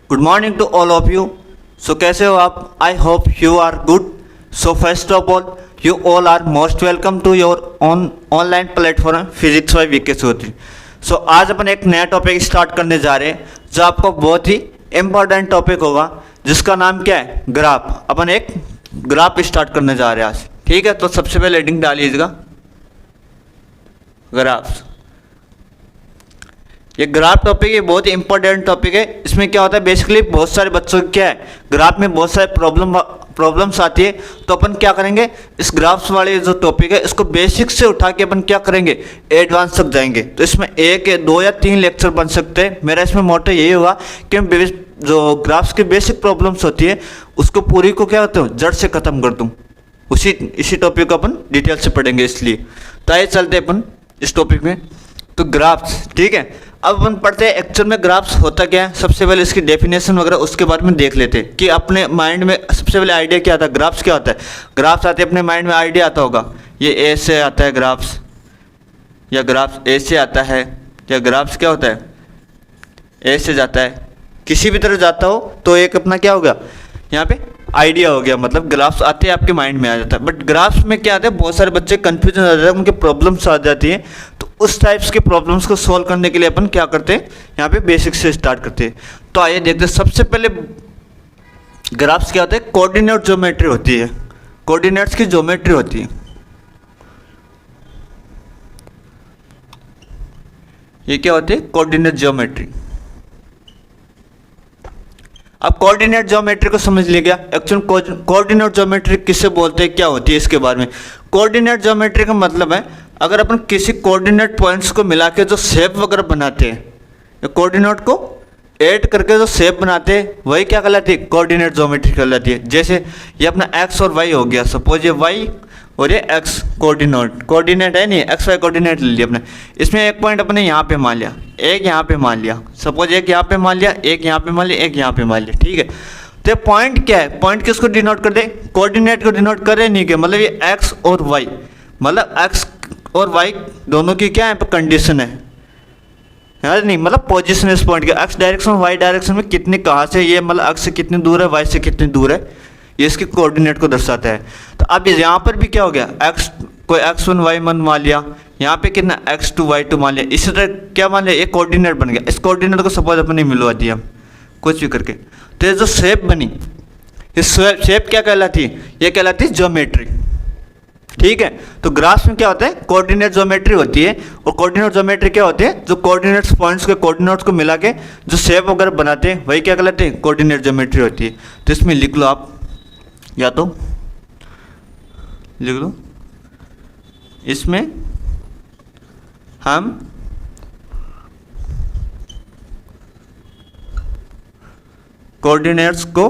Good morning to all of you. So कैसे हो आप? I hope you are good. So first of all you all are most welcome to your online platform physics by VK Chaudhary. So आज अपन एक नया topic start करने जा रहे हैं जो आपको बहुत ही इम्पोर्टेंट टॉपिक होगा, जिसका नाम क्या है? ग्राफ। अपन एक ग्राफ स्टार्ट करने जा रहे हैं आज, ठीक है? तो सबसे पहले हेडिंग डालिएगा ग्राफ। ये ग्राफ टॉपिक ये बहुत ही इंपॉर्टेंट टॉपिक है। इसमें क्या होता है, बेसिकली बहुत सारे बच्चों को क्या है, ग्राफ में बहुत सारे प्रॉब्लम्स आती है। तो अपन क्या करेंगे, इस ग्राफ्स वाले जो टॉपिक है इसको बेसिक से उठा के अपन क्या करेंगे, एडवांस तक जाएंगे। तो इसमें एक या दो या तीन लेक्चर बन सकते हैं। मेरा इसमें मोटो यही होगा कि जो ग्राफ्स की बेसिक प्रॉब्लम्स होती है उसको पूरी को क्या होता है, जड़ से खत्म कर दूँ। इसी टॉपिक को अपन डिटेल से पढ़ेंगे। इसलिए तो आइए चलते अपन इस टॉपिक में। तो ग्राफ्स, ठीक है। अब अपन पढ़ते हैं एक्चुअल में ग्राफ्स होता क्या है। सबसे पहले इसकी डेफिनेशन वगैरह उसके बारे में देख लेते हैं कि अपने माइंड में सबसे पहले आइडिया क्या आता है, ग्राफ्स क्या होता है। ग्राफ्स आते अपने माइंड में आइडिया आता होगा, ये ए से आता है ग्राफ्स, या ग्राफ्स ए से आता है, या ग्राफ्स क्या होता है, ए से जाता है, किसी भी तरह जाता हो तो एक अपना क्या होगा, यहाँ पे आइडिया हो गया। मतलब ग्राफ्स आते हैं आपके माइंड में आ जाता है। बट ग्राफ्स में क्या आता है, बहुत सारे बच्चे कंफ्यूजन आ जाते हैं, उनके प्रॉब्लम्स आ जाती हैं। तो उस टाइप्स के प्रॉब्लम्स को सॉल्व करने के लिए अपन क्या करते हैं, यहाँ पे बेसिक से स्टार्ट करते हैं। तो आइए देखते हैं। सबसे पहले ग्राफ्स क्या होते हैं, कोऑर्डिनेट ज्योमेट्री होती है। कोऑर्डिनेट्स की ज्योमेट्री होती है। ये क्या होती है, कोऑर्डिनेट ज्योमेट्री। अब कोऑर्डिनेट ज्योमेट्री को समझ लिया। एक्चुअल कोऑर्डिनेट ज्योमेट्री किससे बोलते हैं, क्या होती है, इसके बारे में। कोऑर्डिनेट ज्योमेट्री का मतलब है, अगर अपन किसी कोऑर्डिनेट पॉइंट्स को मिला के जो शेप वगैरह बनाते हैं, कोऑर्डिनेट को ऐड करके जो शेप बनाते हैं, वही क्या कहलाती है, कोऑर्डिनेट ज्योमेट्री कहलाती है। जैसे ये अपना एक्स और वाई हो गया। सपोज ये वाई और ये एक्स कोऑर्डिनेट है नहीं, एक्स वाई कोऑर्डिनेट ले लिया अपने। इसमें एक पॉइंट अपने यहाँ पे मान लिया, एक यहाँ पे मान लिया। सपोज एक यहाँ पे मान लिया, एक यहाँ पे मान लिया, एक यहाँ पे मान लिया, ठीक है। तो पॉइंट क्या है, पॉइंट किसको डिनोट कर दे, कोऑर्डिनेट को डिनोट करे नहीं के। मतलब ये एक्स और वाई, मतलब एक्स और वाई दोनों की क्या है कंडीशन है, नहीं मतलब पोजीशन इस पॉइंट के, एक्स डायरेक्शन वाई डायरेक्शन में कितनी, कहाँ से ये, मतलब एक्स से कितनी दूर है, वाई से कितनी दूर है, ये इसके कोऑर्डिनेट को दर्शाता है। तो अब यहाँ पर भी क्या हो गया, एक्स कोई x1 y1 मान लिया, यहाँ पे कितना x2 y2 मान लिया। इसी तरह क्या मान लिया, एक कोऑर्डिनेट बन गया। इस कोऑर्डिनेट को सपोज अपने मिलवा दिया कुछ भी करके, तो ये जो शेप बनी, इस शेप क्या कहलाती है, ये कहलाती है ज्योमेट्री, ठीक है। तो ग्राफ्स में क्या होता है, कोऑर्डिनेट ज्योमेट्री होती है। और कोऑर्डिनेट ज्योमेट्री क्या होती है, जो कोऑर्डिनेट्स पॉइंट्स के कोऑर्डिनेट्स को मिला के जो शेप वगैरह बनाते हैं, वही क्या कहलाते हैं, कोऑर्डिनेट ज्योमेट्री होती है। तो इसमें लिख लो आप, या तो लिख लो, इसमें हम कोऑर्डिनेट्स को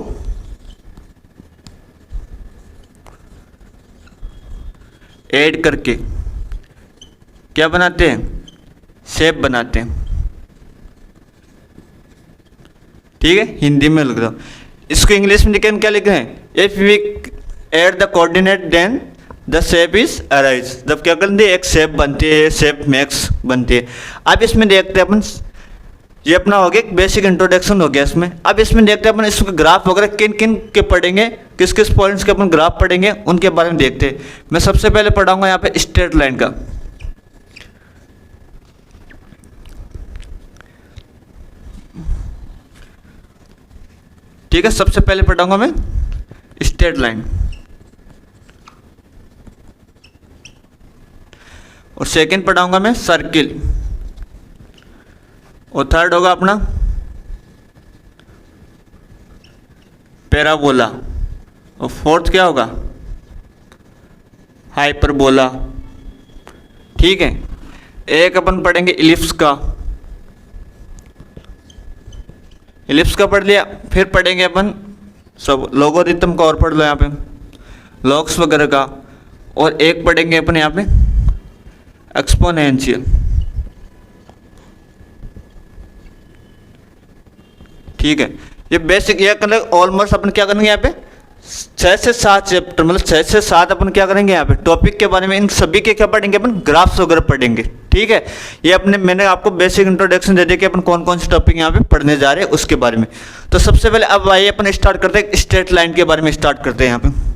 ऐड करके क्या बनाते हैं, शेप बनाते हैं, ठीक है। हिंदी में लिख दो। इसको इंग्लिश में लिखें, क्या लिख रहे हैं, if we add the coordinate then the shape is arise. जब क्या करते हैं, एक शेप बनती है, शेप मैक्स बनती है। अब इसमें देखते हैं अपन, ये अपना हो गया बेसिक इंट्रोडक्शन हो गया इसमें। अब इसमें देखते हैं अपन इसके ग्राफ वगैरह किन किन के पढ़ेंगे, किस किस पॉइंट्स के अपन ग्राफ पढ़ेंगे, उनके बारे में देखते हैं। मैं सबसे पहले पढ़ाऊंगा यहाँ पे स्ट्रेट लाइन का, ठीक है। सबसे पहले पढ़ाऊंगा मैं स्ट्रेट लाइन, और सेकंड पढ़ाऊंगा मैं सर्किल, और थर्ड होगा अपना पैराबोला, और फोर्थ क्या होगा, हाइपरबोला, ठीक है। एक अपन पढ़ेंगे इलिप्स का, इलिप्स का पढ़ लिया। फिर पढ़ेंगे अपन सब लोगोरिथम का, और पढ़ लो यहाँ पे लॉग्स वगैरह का। और एक पढ़ेंगे अपन यहाँ पे एक्सपोनेंशियल, ठीक है। ये बेसिक, ये मतलब ऑलमोस्ट अपन क्या करेंगे यहाँ पे 6 से 7 चैप्टर, मतलब 6 से 7 अपन क्या करेंगे यहाँ पे टॉपिक के बारे में, इन सभी के क्या पढ़ेंगे अपन, ग्राफ्स वगैरह पढ़ेंगे। ठीक है, ये अपने मैंने आपको बेसिक इंट्रोडक्शन दे दिया कि अपन कौन कौन से टॉपिक यहाँ पे पढ़ने जा रहे हैं उसके बारे में। तो सबसे पहले अब आइए अपन स्टार्ट करते हैं, स्ट्रेट लाइन के बारे में स्टार्ट करते हैं यहाँ पे।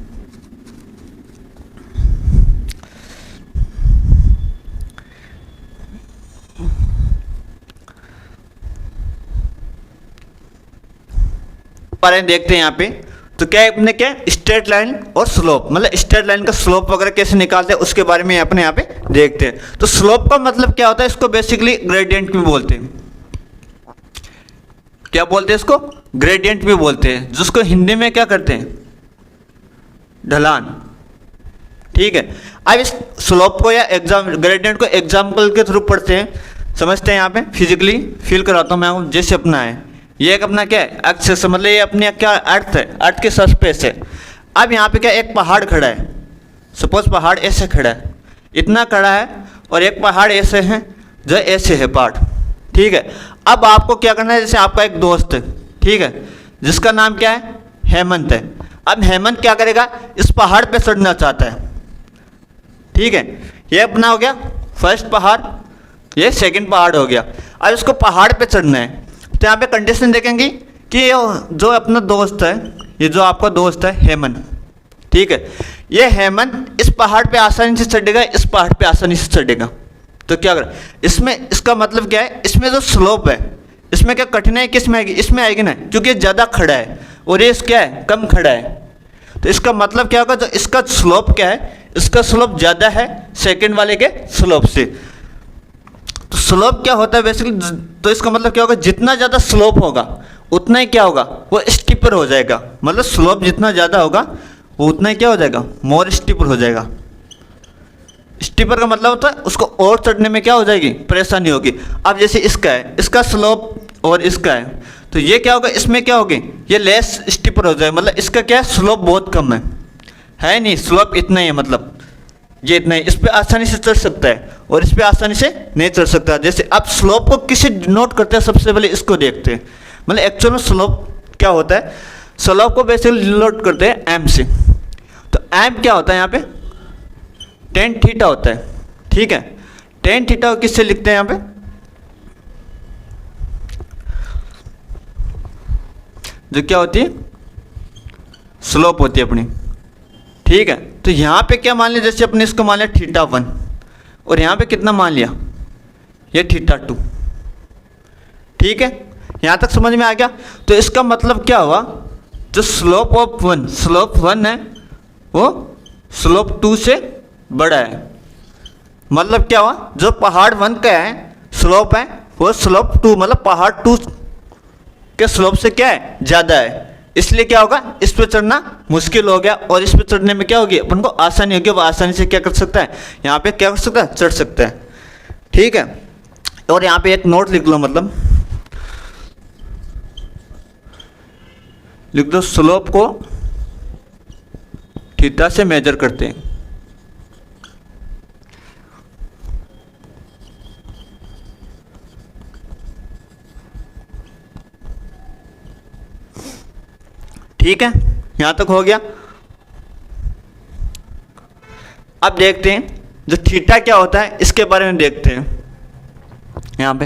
बारे में देखते हैं यहाँ पे। तो क्या है अपने, क्या स्ट्रेट लाइन और स्लोप, मतलब स्ट्रेट लाइन का स्लोप वगैरह कैसे निकालते हैं उसके बारे में अपने यहाँ पे देखते हैं। तो स्लोप का मतलब क्या होता है, इसको बेसिकली ग्रेडियंट भी बोलते हैं। क्या बोलते हैं इसको, ग्रेडियंट भी बोलते हैं, जिसको हिंदी में क्या करते हैं, ढलान। ठीक है, अब इस स्लोप को या ग्रेडियंट को एग्जाम्पल के थ्रू पढ़ते हैं, समझते हैं। यहाँ पे फिजिकली फील कराता हूँ मैं, जैसे अपना है ये एक अपना क्या है एक्सेस, मतलब ये अपने क्या अर्थ है, अर्थ के सरफेस है। अब यहाँ पे क्या एक पहाड़ खड़ा है, सपोज पहाड़ ऐसे खड़ा है, इतना खड़ा है, और एक पहाड़ ऐसे है जो ऐसे है पहाड़। ठीक है, अब आपको क्या करना है, जैसे आपका एक दोस्त है, ठीक है, जिसका नाम क्या है, हेमंत है। अब हेमंत क्या करेगा, इस पहाड़ पे चढ़ना चाहता है। ठीक है, ये अपना हो गया फर्स्ट पहाड़, ये सेकंड पहाड़ हो गया। अब इसको पहाड़ पे चढ़ना है, तो यहाँ पे कंडीशन देखेंगे कि जो अपना दोस्त है, ये जो आपका दोस्त है हेमंत, ठीक है, ये हेमंत इस पहाड़ पे आसानी से चढ़ेगा, इस पहाड़ पे आसानी से चढ़ेगा। तो क्या कर, इसमें इसका मतलब क्या है, इसमें जो स्लोप है, इसमें क्या कठिनाई किस में आएगी, इसमें आएगी ना, क्योंकि ज़्यादा खड़ा है और ये क्या है, कम खड़ा है। तो इसका मतलब क्या होगा, जो इसका स्लोप क्या है, इसका स्लोप ज़्यादा है सेकेंड वाले के स्लोप से। तो स्लोप क्या होता है बेसिकली, तो इसका मतलब क्या होगा, जितना ज़्यादा स्लोप होगा उतना ही क्या होगा, वो स्टीपर हो जाएगा। मतलब स्लोप जितना ज़्यादा होगा वो उतना ही क्या हो जाएगा, मोर स्टीपर हो जाएगा। स्टीपर का मतलब होता है उसको और चढ़ने में क्या हो जाएगी, परेशानी होगी। अब जैसे इसका है, इसका स्लोप और इसका है, तो ये क्या होगा, इसमें क्या होगी, ये लेस स्टीपर हो जाएगा। मतलब इसका क्या है, स्लोप बहुत कम है नहीं, स्लोप इतना ही है, मतलब ये इतना ही, इस पर आसानी से चढ़ सकता है और इस पर आसानी से नहीं चढ़ सकता। जैसे अब स्लोप को किसे डिनोट करते हैं, सबसे पहले इसको देखते हैं। मतलब एक्चुअल में स्लोप क्या होता है, स्लोप को बेसिकली डिनोट करते हैं एम से। तो एम क्या होता है, यहाँ पे टेन थीटा होता है। ठीक है, टेन थीटा को किससे लिखते हैं, यहाँ पे जो क्या होती है, स्लोप होती है अपनी। ठीक है, तो यहाँ पे क्या मान लिया, जैसे अपने इसको मान लिया θ1 और यहाँ पे कितना मान लिया, ये θ2। ठीक है, यहाँ तक समझ में आ गया। तो इसका मतलब क्या हुआ, जो स्लोप ऑफ 1, स्लोप 1 है वो स्लोप 2 से बड़ा है। मतलब क्या हुआ, जो पहाड़ 1 का है स्लोप है वो स्लोप 2, मतलब पहाड़ 2 के स्लोप से क्या है, ज़्यादा है। इसलिए क्या होगा, इस पर चढ़ना मुश्किल हो गया और इस पर चढ़ने में क्या होगी, अपन को आसानी होगी। वो आसानी से क्या कर सकता है, यहाँ पे क्या कर सकता है, चढ़ सकता है। ठीक है, और यहाँ पे एक नोट लिख लो, मतलब लिख दो, स्लोप को थीटा से मेजर करते हैं। ठीक है, यहां तक हो गया। अब देखते हैं जो थीटा क्या होता है, इसके बारे में देखते हैं। यहाँ पे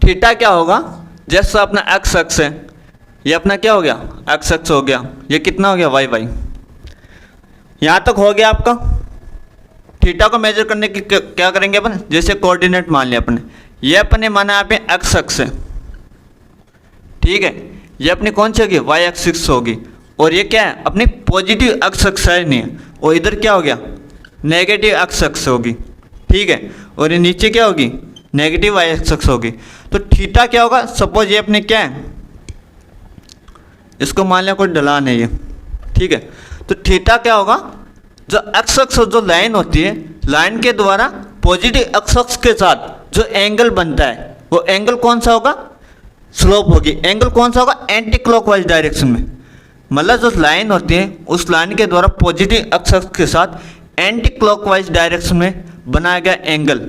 थीटा क्या होगा, जैसा अपना एक्स अक्ष है, ये अपना क्या हो गया, एक्स अक्ष हो गया, ये कितना हो गया, वाई वाई। यहाँ तक हो गया आपका। थीटा को मेजर करने की क्या करेंगे अपन, जैसे कोऑर्डिनेट मान लिया अपने, ये अपने माना यहाँ पे एक्स अक्ष है। ठीक है, ये अपनी कौन सी होगी, वाई एक्सिस होगी, और ये क्या है, अपनी पॉजिटिव एक्स अक्ष है नहीं है, और इधर क्या हो गया, नेगेटिव एक्स अक्ष होगी। ठीक है, और ये नीचे क्या होगी, नेगेटिव वाई एक्स अक्ष होगी। तो थीटा क्या होगा, सपोज ये अपने क्या है, इसको मान लिया कोई ढलान है ये। ठीक है, तो थीटा क्या होगा, जो एक्स अक्ष जो लाइन होती है, लाइन के द्वारा पॉजिटिव एक्स अक्ष के साथ जो एंगल बनता है, वो एंगल कौन सा होगा, स्लोप होगी। एंगल कौन सा होगा, एंटी क्लॉकवाइज डायरेक्शन में। मतलब जो लाइन होती है, उस लाइन के द्वारा पॉजिटिव एक्स अक्ष के साथ एंटी क्लॉकवाइज डायरेक्शन में बनाया गया एंगल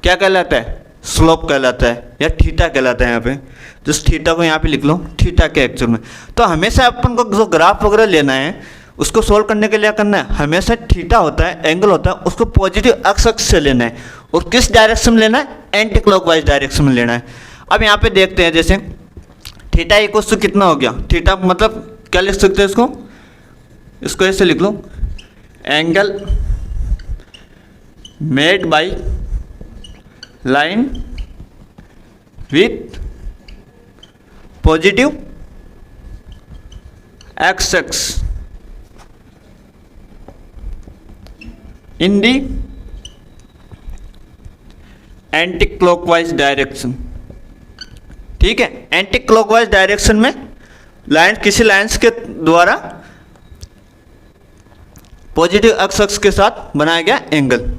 क्या कहलाता है, स्लोप कहलाता है, या थीटा कहलाता है। यहाँ पे जिस थीटा को यहाँ पे लिख लो, थीटा के एक्चुअल में। तो हमेशा अपन को जो ग्राफ वगैरह लेना है, उसको सोल्व करने के लिए क्या करना है, हमेशा थीटा होता है, एंगल होता है, उसको पॉजिटिव अक्ष से लेना है और किस डायरेक्शन में लेना है, एंटी क्लॉकवाइज डायरेक्शन में लेना है। अब यहाँ पे देखते हैं, जैसे थीटा इक्वल्स टू कितना हो गया, थीटा मतलब क्या लिख सकते हैं इसको ऐसे लिख लो, angle made by line with positive X in the anti clockwise direction. ठीक है, एंटी क्लॉकवाइज डायरेक्शन में लाइन, किसी लाइन्स के द्वारा पॉजिटिव अक्ष के साथ बनाया गया एंगल।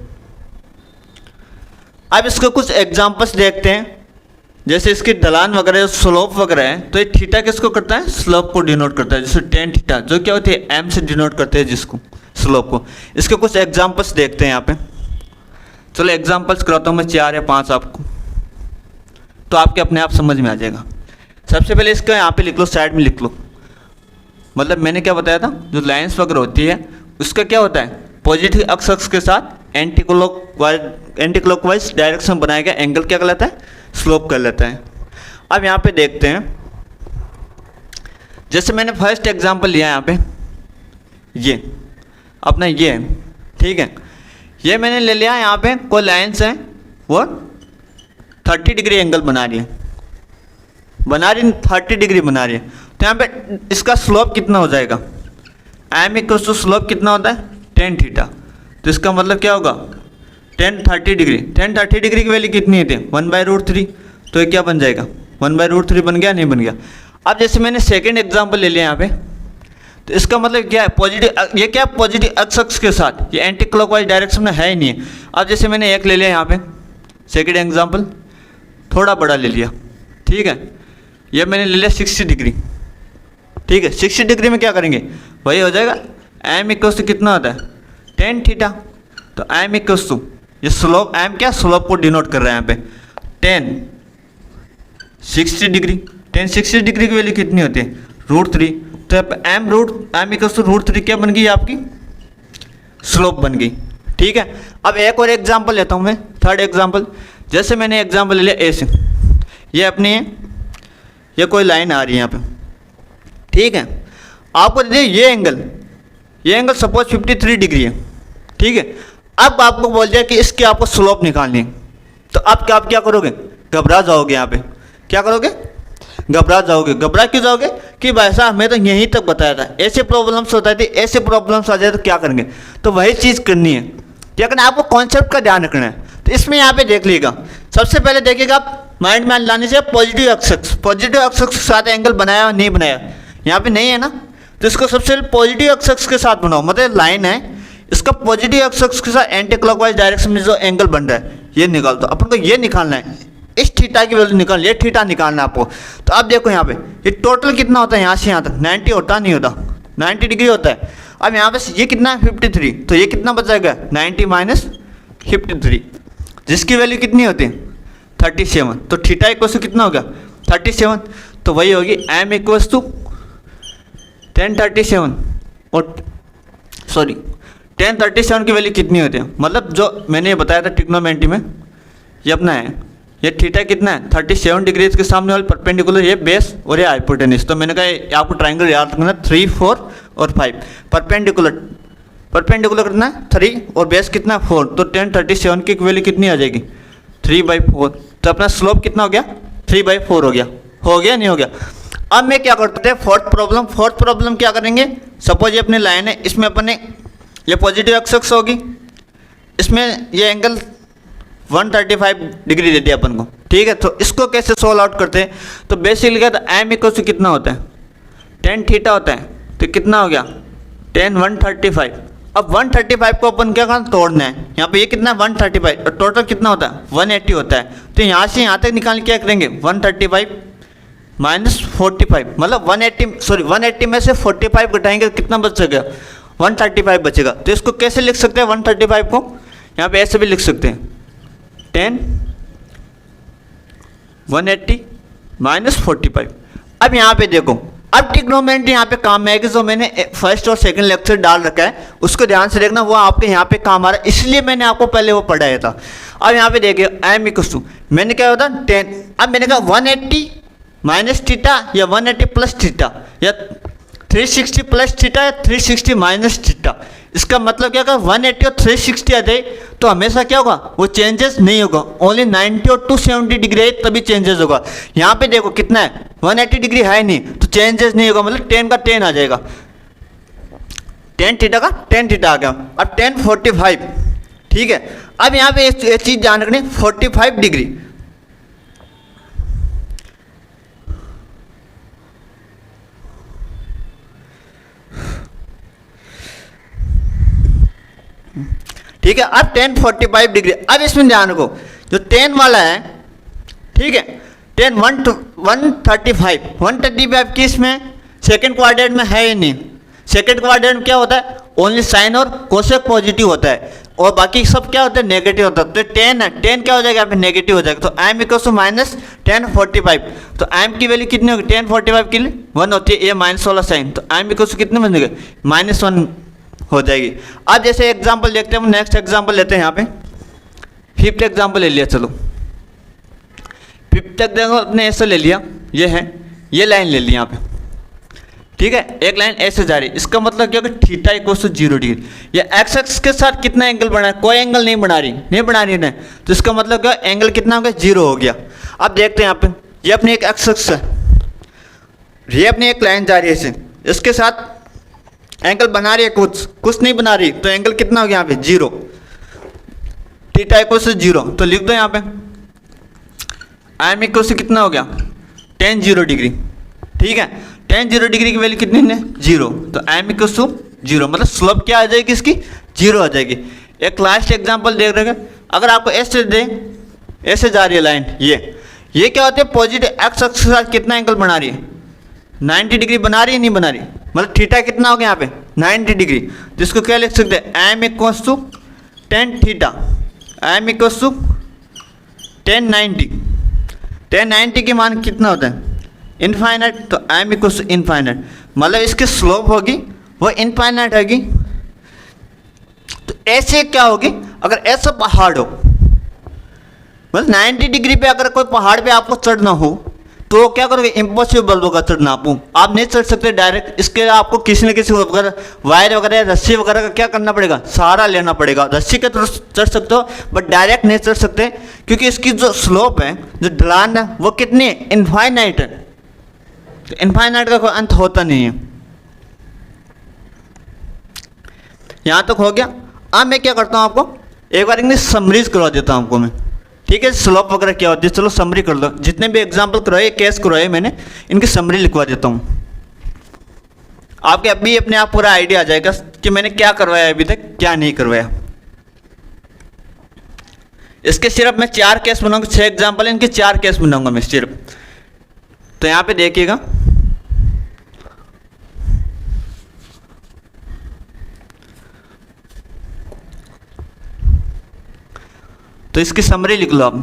अब इसको कुछ एग्जांपल्स देखते हैं, जैसे इसकी ढलान वगैरह, स्लोप वगैरह है, तो ये थीटा किसको करता है, स्लोप को डिनोट करता है, जैसे टेन थीटा जो क्या होती है, एम से डिनोट करते हैं जिसको, स्लोप को। इसके कुछ एग्जांपल्स देखते हैं यहाँ पे। चलो एग्जांपल्स कराता हूँ मैं 4 या 5 आपको, तो आपके अपने आप समझ में आ जाएगा। सबसे पहले इसका यहाँ पे लिख लो, साइड में लिख लो, मतलब मैंने क्या बताया था, जो लाइन्स वगैरह होती है उसका क्या होता है, पॉजिटिव अक्ष के साथ एंटी क्लॉकवाइज डायरेक्शन बनाया गया एंगल क्या कहलाता है, स्लोप कहलाता है। अब यहाँ पे देखते हैं, जैसे मैंने फर्स्ट एग्जांपल लिया यहाँ पे, ये अपना ये है, ठीक है, ये मैंने ले लिया, यहाँ पे कोई लाइन्स हैं वो 30 डिग्री एंगल बना रही है, 30 डिग्री बना रही है, तो यहाँ पे इसका स्लोप कितना हो जाएगा, एम इक्वल्स टू स्लोप कितना होता है, टेन थीटा। तो इसका मतलब क्या होगा, 10 30 डिग्री की वैल्यू कितनी थी, 1/√3, तो ये क्या बन जाएगा, 1/√3 बन गया, नहीं बन गया। अब जैसे मैंने सेकेंड एग्जाम्पल ले लिया यहाँ पे, तो इसका मतलब क्या है, पॉजिटिव, ये क्या पॉजिटिव अक्ष के साथ, ये एंटी क्लॉकवाइज डायरेक्शन में है ही नहीं है। अब जैसे मैंने एक ले लिया यहाँ पे, सेकेंड एग्जाम्पल थोड़ा बड़ा ले लिया, ठीक है, ये मैंने ले लिया 60 डिग्री, ठीक है, 60 डिग्री में क्या करेंगे, वही हो जाएगा, एम इक्वल्स टू कितना होता है, 10 थीटा। तो एम इक्वल्स टू, ये स्लोप, एम क्या स्लोप को डिनोट कर रहा है यहाँ पे, 10 60 डिग्री, 10 60 डिग्री की वैल्यू कितनी होती है, √3। तो एम इक्वल्स टू √3 क्या बन गई आपकी, स्लोप बन गई। ठीक है, अब एक और एग्जाम्पल लेता हूँ मैं, थर्ड एग्जाम्पल। जैसे मैंने एग्जाम्पल ले लिया ए से, ये अपनी है, ये कोई लाइन आ रही है यहाँ पे, ठीक है, आपको दे ये एंगल सपोज 53 डिग्री है, ठीक है। अब आपको बोल दिया कि इसकी आपको स्लोप निकालनी है, तो आप क्या करोगे, घबरा जाओगे, यहाँ पे क्या करोगे, घबरा जाओगे। घबरा क्यों जाओगे कि भाई साहब मैं तो यहीं तक बताया था, ऐसे प्रॉब्लम्स होता है, ऐसे प्रॉब्लम्स आ जाए तो क्या करेंगे, तो वही चीज़ करनी है, क्या करना है, आपको कॉन्सेप्ट का ध्यान रखना है। तो इसमें यहाँ पे देख लीजिएगा, सबसे पहले देखिएगा आप माइंड में लाने से पॉजिटिव अक्ष के साथ एंगल बनाया नहीं बनाया, यहाँ पे नहीं है ना, तो इसको सबसे पहले पॉजिटिव अक्ष के साथ बनाओ, मतलब लाइन है, इसका पॉजिटिव अक्ष के साथ एंटी क्लॉकवाइज डायरेक्शन में जो एंगल बन रहा है ये निकाल दो। अपन को ये निकालना है, इस थीटा की वैल्यू निकाल, ये थीटा निकालना है आपको। तो अब देखो यहाँ पे ये टोटल कितना होता है, यहाँ से यहाँ तक 90 होता नहीं होता, 90 डिग्री होता है। अब यहाँ पे ये कितना है 53, तो ये कितना बच जाएगा 90 माइनस 53, जिसकी वैल्यू कितनी होती है 37। तो थीटा इक्वल्स टू कितना हो गया 37, तो वही होगी एम इक्वल्स टू 1037 और सॉरी 1037 की वैल्यू कितनी होती है, मतलब जो मैंने बताया था ट्रिग्नोमेट्री में, ये अपना है, ये थीटा कितना है 37 डिग्री, इसके सामने वाले परपेंडिकुलर ये बेस और ये हाइपोटेनस। तो मैंने कहा आपको ट्राइंगल याद रखना 3, 4 और 5, परपेंडिकुलर कितना है 3 और बेस कितना 4, तो 1037 की वैल्यू कितनी आ जाएगी 3/4। तो अपना स्लोप कितना हो गया 3/4 हो गया नहीं हो गया। अब मैं क्या करते हैं फोर्थ प्रॉब्लम क्या करेंगे, सपोज ये अपनी लाइन है, इसमें अपने ये पॉजिटिव अक्ष होगी, इसमें ये एंगल 135 डिग्री दे दिया अपन को, ठीक है। तो इसको कैसे सोल्व आउट करते हैं, तो बेसिकली क्या था एम इक्वल टू कितना होता है 10 थीटा होता है, तो कितना हो गया 10 135। अब 135 को अपन क्या करना तोड़ना है, यहाँ पे ये कितना 135 और टोटल कितना होता है 180 होता है। तो यहाँ से यहाँ तक निकाल क्या करेंगे 135 माइनस 45, मतलब 180 में से 45 घटाएंगे कितना बचेगा 135 बचेगा। तो इसको कैसे लिख सकते हैं 135 को, यहाँ पे ऐसे भी लिख सकते हैं 10 180 माइनस 45। अब यहाँ पे देखो, अब ट्रिग्नोमेट्री यहाँ पे काम में आएगी, जो मैंने फर्स्ट और सेकंड लेक्चर डाल रखा है उसको ध्यान से देखना, वो आपके यहाँ पे काम आ रहा है, इसलिए मैंने आपको पहले वो पढ़ाया था। अब यहाँ पे देखिए m इक्वल्स टू, मैंने क्या होता 10, अब मैंने कहा 180 माइनस थीटा या 180 प्लस थीटा या 360 प्लस थीटा या 360 माइनस थीटा। इसका मतलब क्या होगा, 180 और 360 आ जाए तो हमेशा क्या होगा, वो चेंजेस नहीं होगा, ओनली 90 और 270 डिग्री है तभी चेंजेस होगा। यहाँ पे देखो कितना है, 180 डिग्री है नहीं तो चेंजेस नहीं होगा, मतलब 10 का 10 आ जाएगा, 10 थीटा का 10 थीटा आ गया। अब 10 45, ठीक है। अब यहाँ पे एक चीज़ ध्यान रखनी, 45 डिग्री, ठीक है। अब 10 45 डिग्री, अब इसमें ध्यान रखो जो 10 वाला है, ठीक है, 10 135 135 किस में, सेकंड क्वाड्रेंट में है ही नहीं। सेकंड क्वाड्रेंट में क्या होता है, ओनली साइन और कोसेक पॉजिटिव होता है और बाकी सब क्या होता है, नेगेटिव होता है। तो 10 है, 10 क्या हो जाएगा यहाँ पे, नेगेटिव हो जाएगा। तो m इक्वल टू माइनस 10 45, तो m की वैल्यू कितनी होगी, 10 45 के लिए 1 होती है, ये माइनस वाला साइन, तो m इक्वल टू कितने बनेगा, -1 हो जाएगी। अब जैसे एग्जाम्पल देखते हैं, हम नेक्स्ट एग्जाम्पल लेते हैं, यहाँ पे फिफ्थ एग्जाम्पल ले लिया, चलो फिफ्थ एग्जाम्पल ने ऐसे ले लिया, ये है, ये लाइन ले ली यहाँ पे, ठीक है, एक लाइन ऐसे जा रही है, इसका मतलब क्या होगा, थीटा इक्वल्स टू 0 डिग्री। ये एक्स एक्स के साथ कितना एंगल बना है, कोई एंगल नहीं बना रही है, तो इसका मतलब क्या, एंगल कितना हो गया, 0 हो गया। अब देखते हैं यहाँ पे, ये अपनी एक एक्स एक्स है, ये अपनी एक लाइन जा रही है ऐसे, इसके साथ एंगल बना रही है, कुछ नहीं बना रही, तो एंगल कितना हो गया यहाँ पे, 0, थीटा इक्वल्स टू 0। तो लिख दो यहाँ पे m इक्वल्स टू कितना हो गया, tan 0 डिग्री, ठीक है, tan 0 डिग्री की वैल्यू कितनी है, 0, तो m इक्वल्स टू 0, मतलब स्लोप क्या आ जाएगी इसकी, 0 आ जाएगी। एक लास्ट एग्जांपल देख रहे हैं, अगर आपको ऐसे दे, ऐसे जा रही है लाइन, ये क्या होती है, पॉजिटिव एक्स अक्ष के साथ कितना एंगल बना रही है, 90 डिग्री बना रही है, नहीं बना रही, मतलब थीटा कितना हो गया यहाँ पे 90 डिग्री, जिसको क्या लिख सकते हैं, m equals to tan theta, m equals to tan 90 की मान कितना होता है, इनफाइनाइट, तो m इक्वल्स टू इनफाइनाइट, मतलब इसकी स्लोप होगी वो इनफाइनाइट होगी। तो ऐसे क्या होगी, अगर ऐसा पहाड़ हो, मतलब 90 डिग्री पे अगर कोई पहाड़ पे आपको चढ़ना हो तो क्या करोगे, इम्पॉसिबल होगा चढ़ना, आप नहीं चढ़ सकते डायरेक्ट, इसके लिए आपको किसी न किसी वगैरह वायर वगैरह रस्सी वगैरह का क्या करना पड़ेगा, सहारा लेना पड़ेगा। रस्सी के थ्रू चढ़ सकते हो बट डायरेक्ट नहीं चढ़ सकते, क्योंकि इसकी जो स्लोप है, जो ढलान है, वो कितनी है, इनफाइनाइट है, तो इनफाइनाइट का कोई अंत होता नहीं है। यहाँ तक हो गया। अब मैं क्या करता हूँ, आपको एक बार इंग्लिश समरीज करवा देता हूँ आपको मैं, ठीक है, स्लोप वगैरह क्या होती है, चलो समरी कर लो, जितने भी एग्जाम्पल करवाए, केस करवाए मैंने, इनकी समरी लिखवा देता हूँ, आपके अभी अपने आप पूरा आइडिया आ जाएगा कि मैंने क्या करवाया अभी तक, क्या नहीं करवाया। इसके सिर्फ मैं 4 केस बनाऊंगा, 6 एग्जाम्पल है, इनके 4 केस बनाऊंगा मैं सिर्फ। तो यहाँ पे देखिएगा, तो इसकी समरी लिख लो आप।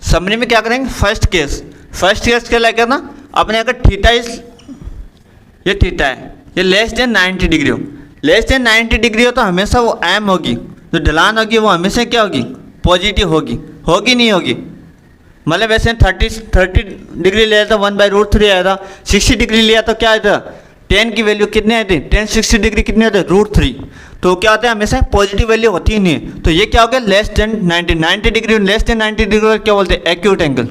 समरी में क्या करेंगे, फर्स्ट केस क्या लगे ना, अपने अगर थीटा ये थीटा है, ये लेस देन 90 डिग्री हो, लेस देन 90 डिग्री हो तो हमेशा वो m होगी, जो ढलान होगी वो हमेशा क्या होगी, पॉजिटिव होगी नहीं होगी, मतलब वैसे 30 डिग्री लिया था 1/√3 आया था, 60 डिग्री लिया तो क्या आया था, 10 की वैल्यू कितनी आई थी, 10 60 डिग्री कितनी होती है, √3, तो क्या होता है, हमेशा पॉजिटिव वैल्यू होती ही नहीं है। तो ये क्या हो गया, less than 90 degree, less than 90 degree क्या बोलते हैं, एक्यूट एंगल।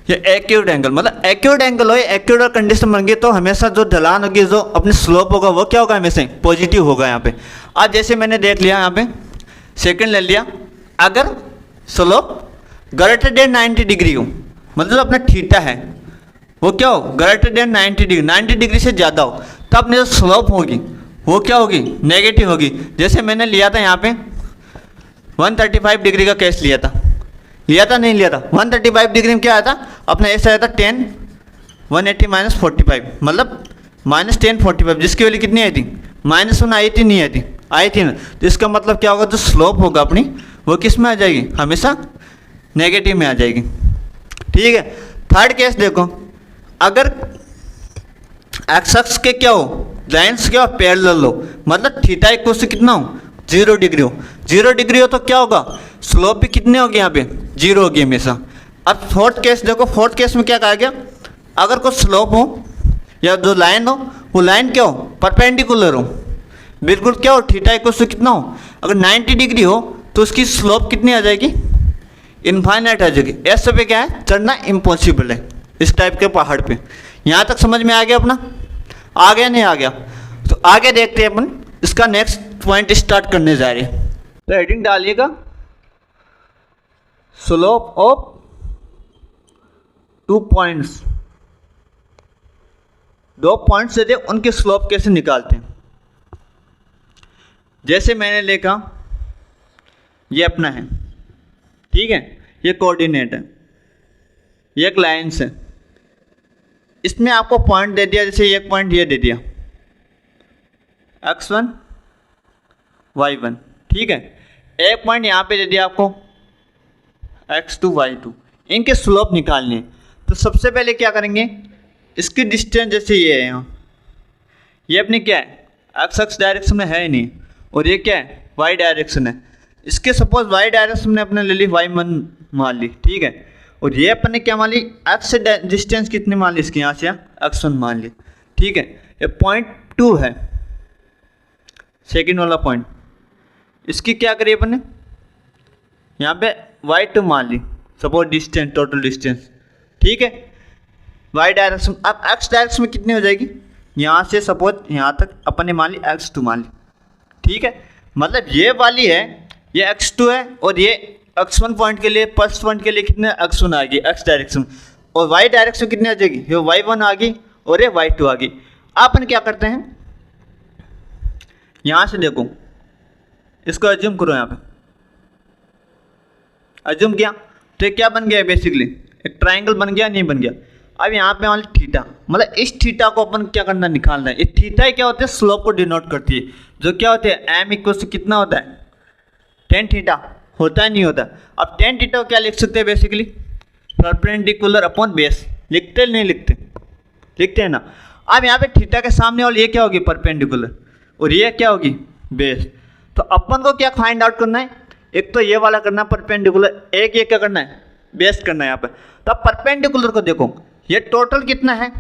ये एक्यूट एंगल, मतलब एक्यूट एंगल हो, एक्यूट और कंडीशन बन गई तो हमेशा जो ढलान होगी, जो अपनी स्लोप होगा, वो क्या होगा, हमेशा पॉजिटिव होगा यहाँ पे। आज जैसे मैंने देख लिया यहाँ पे, सेकंड ले लिया, अगर स्लोप ग्रेटर देन 90 डिग्री हो, मतलब अपना थीटा है वो क्या हो, ग्रेटर देन 90 डिग्री से ज़्यादा हो, तब अपनी जो स्लोप होगी वो क्या होगी, नेगेटिव होगी। जैसे मैंने लिया था यहाँ पे 135 डिग्री का केस लिया था, नहीं लिया था, 135 डिग्री में क्या आया था, अपना ऐसा आया था 10 180 - 45, मतलब -10 45, जिसकी वैल्यू कितनी आई थी, -1 आई थी, नहीं आई थी ना। तो इसका मतलब क्या होगा, जो स्लोप होगा अपनी वो किस में आ जाएगी, हमेशा नेगेटिव में आ जाएगी। ठीक है, थर्ड केस देखो, अगर एक्स अक्ष के क्या हो, लाइन्स क्या हो, पैरेलल हो, मतलब थीटा इक्वल से कितना हो, 0 डिग्री हो। 0 डिग्री हो तो क्या होगा, स्लोप भी कितने होगी यहाँ पे, 0 होगी हमेशा। अब फोर्थ केस देखो, फोर्थ केस में क्या कहा गया, अगर कोई स्लोप हो या जो लाइन हो, वो लाइन क्या हो, परपेंडिकुलर हो, बिल्कुल क्या हो, थीटा इक्वल से कितना हो, अगर 90 डिग्री हो तो उसकी स्लोप कितनी आ जाएगी, इनफाइनाइट आ जाएगी। ऐसे पे क्या है, चढ़ना इम्पॉसिबल है इस टाइप के पहाड़ पे। यहाँ तक समझ में आ गया अपना, आ गया नहीं आ गया, तो आगे देखते हैं अपन, इसका नेक्स्ट पॉइंट स्टार्ट करने जा रहे हैं। तो हेडिंग डालिएगा, स्लोप ऑफ 2 पॉइंट्स, 2 पॉइंट्स देते उनके स्लोप कैसे निकालते हैं। जैसे मैंने लिखा, ये अपना है, ठीक है, ये कोऑर्डिनेट है, ये एक लाइन्स है, इसमें आपको पॉइंट दे दिया, जैसे एक पॉइंट ये दे दिया x1 y1, ठीक है, एक पॉइंट यहाँ पे दे दिया आपको x2 y2, इनके स्लोप निकालने। तो सबसे पहले क्या करेंगे, इसकी डिस्टेंस जैसे ये है, यहाँ ये अपनी क्या है, x अक्ष डायरेक्शन में है ही नहीं, और ये क्या है, y डायरेक्शन है। इसके सपोज y डायरेक्शन में अपने ले ली y1 मान ली, ठीक है, और ये अपन ने क्या मान ली, x से डिस्टेंस कितनी मान ली, इसके यहाँ से x1 मान ली, ठीक है। ये 0.2 है, सेकंड वाला पॉइंट, इसकी क्या करिए अपन ने, यहाँ पे y2 मान ली, सपोज डिस्टेंस, टोटल डिस्टेंस, ठीक है, y डायरेक्शन। अब x डायरेक्शन में कितनी हो जाएगी, यहाँ से सपोज यहाँ तक अपन ने मान ली x2 मान ली, ठीक है, मतलब ये वाली है, ये x2 है, और ये x1 पॉइंट के लिए, फर्स्ट पॉइंट के लिए कितने x1 आ गई x डायरेक्शन, और y डायरेक्शन कितनी आ जाएगी, ये y1 आ गई और ये y2 आ गई। अपन क्या करते हैं, यहाँ से देखो, इसको अज्यूम करो, यहाँ पे अज्यूम किया तो ये क्या बन गया, बेसिकली एक ट्राइंगल बन गया, नहीं बन गया। अब यहाँ पे मान ली थीटा, मतलब इस थीटा को अपन क्या करना, निकालना है। ये थीटा ही क्या होता है, स्लोप को डिनोट करती है, जो क्या होते हैं, m इक्वल से कितना होता है, tan थीटा होता है, नहीं होता। अब tan थीटा को क्या लिख सकते हैं, बेसिकली परपेंडिकुलर अपॉन बेस, लिखते नहीं लिखते, लिखते हैं ना। अब यहाँ पे थीटा के सामने वाली ये क्या होगी, परपेंडिकुलर, और ये क्या होगी, बेस। तो अपन को क्या फाइंड आउट करना है, एक तो ये वाला करना परपेंडिकुलर, एक ये क्या करना है, बेस करना है यहाँ पे। तो अब परपेंडिकुलर को देखो, ये टोटल कितना है,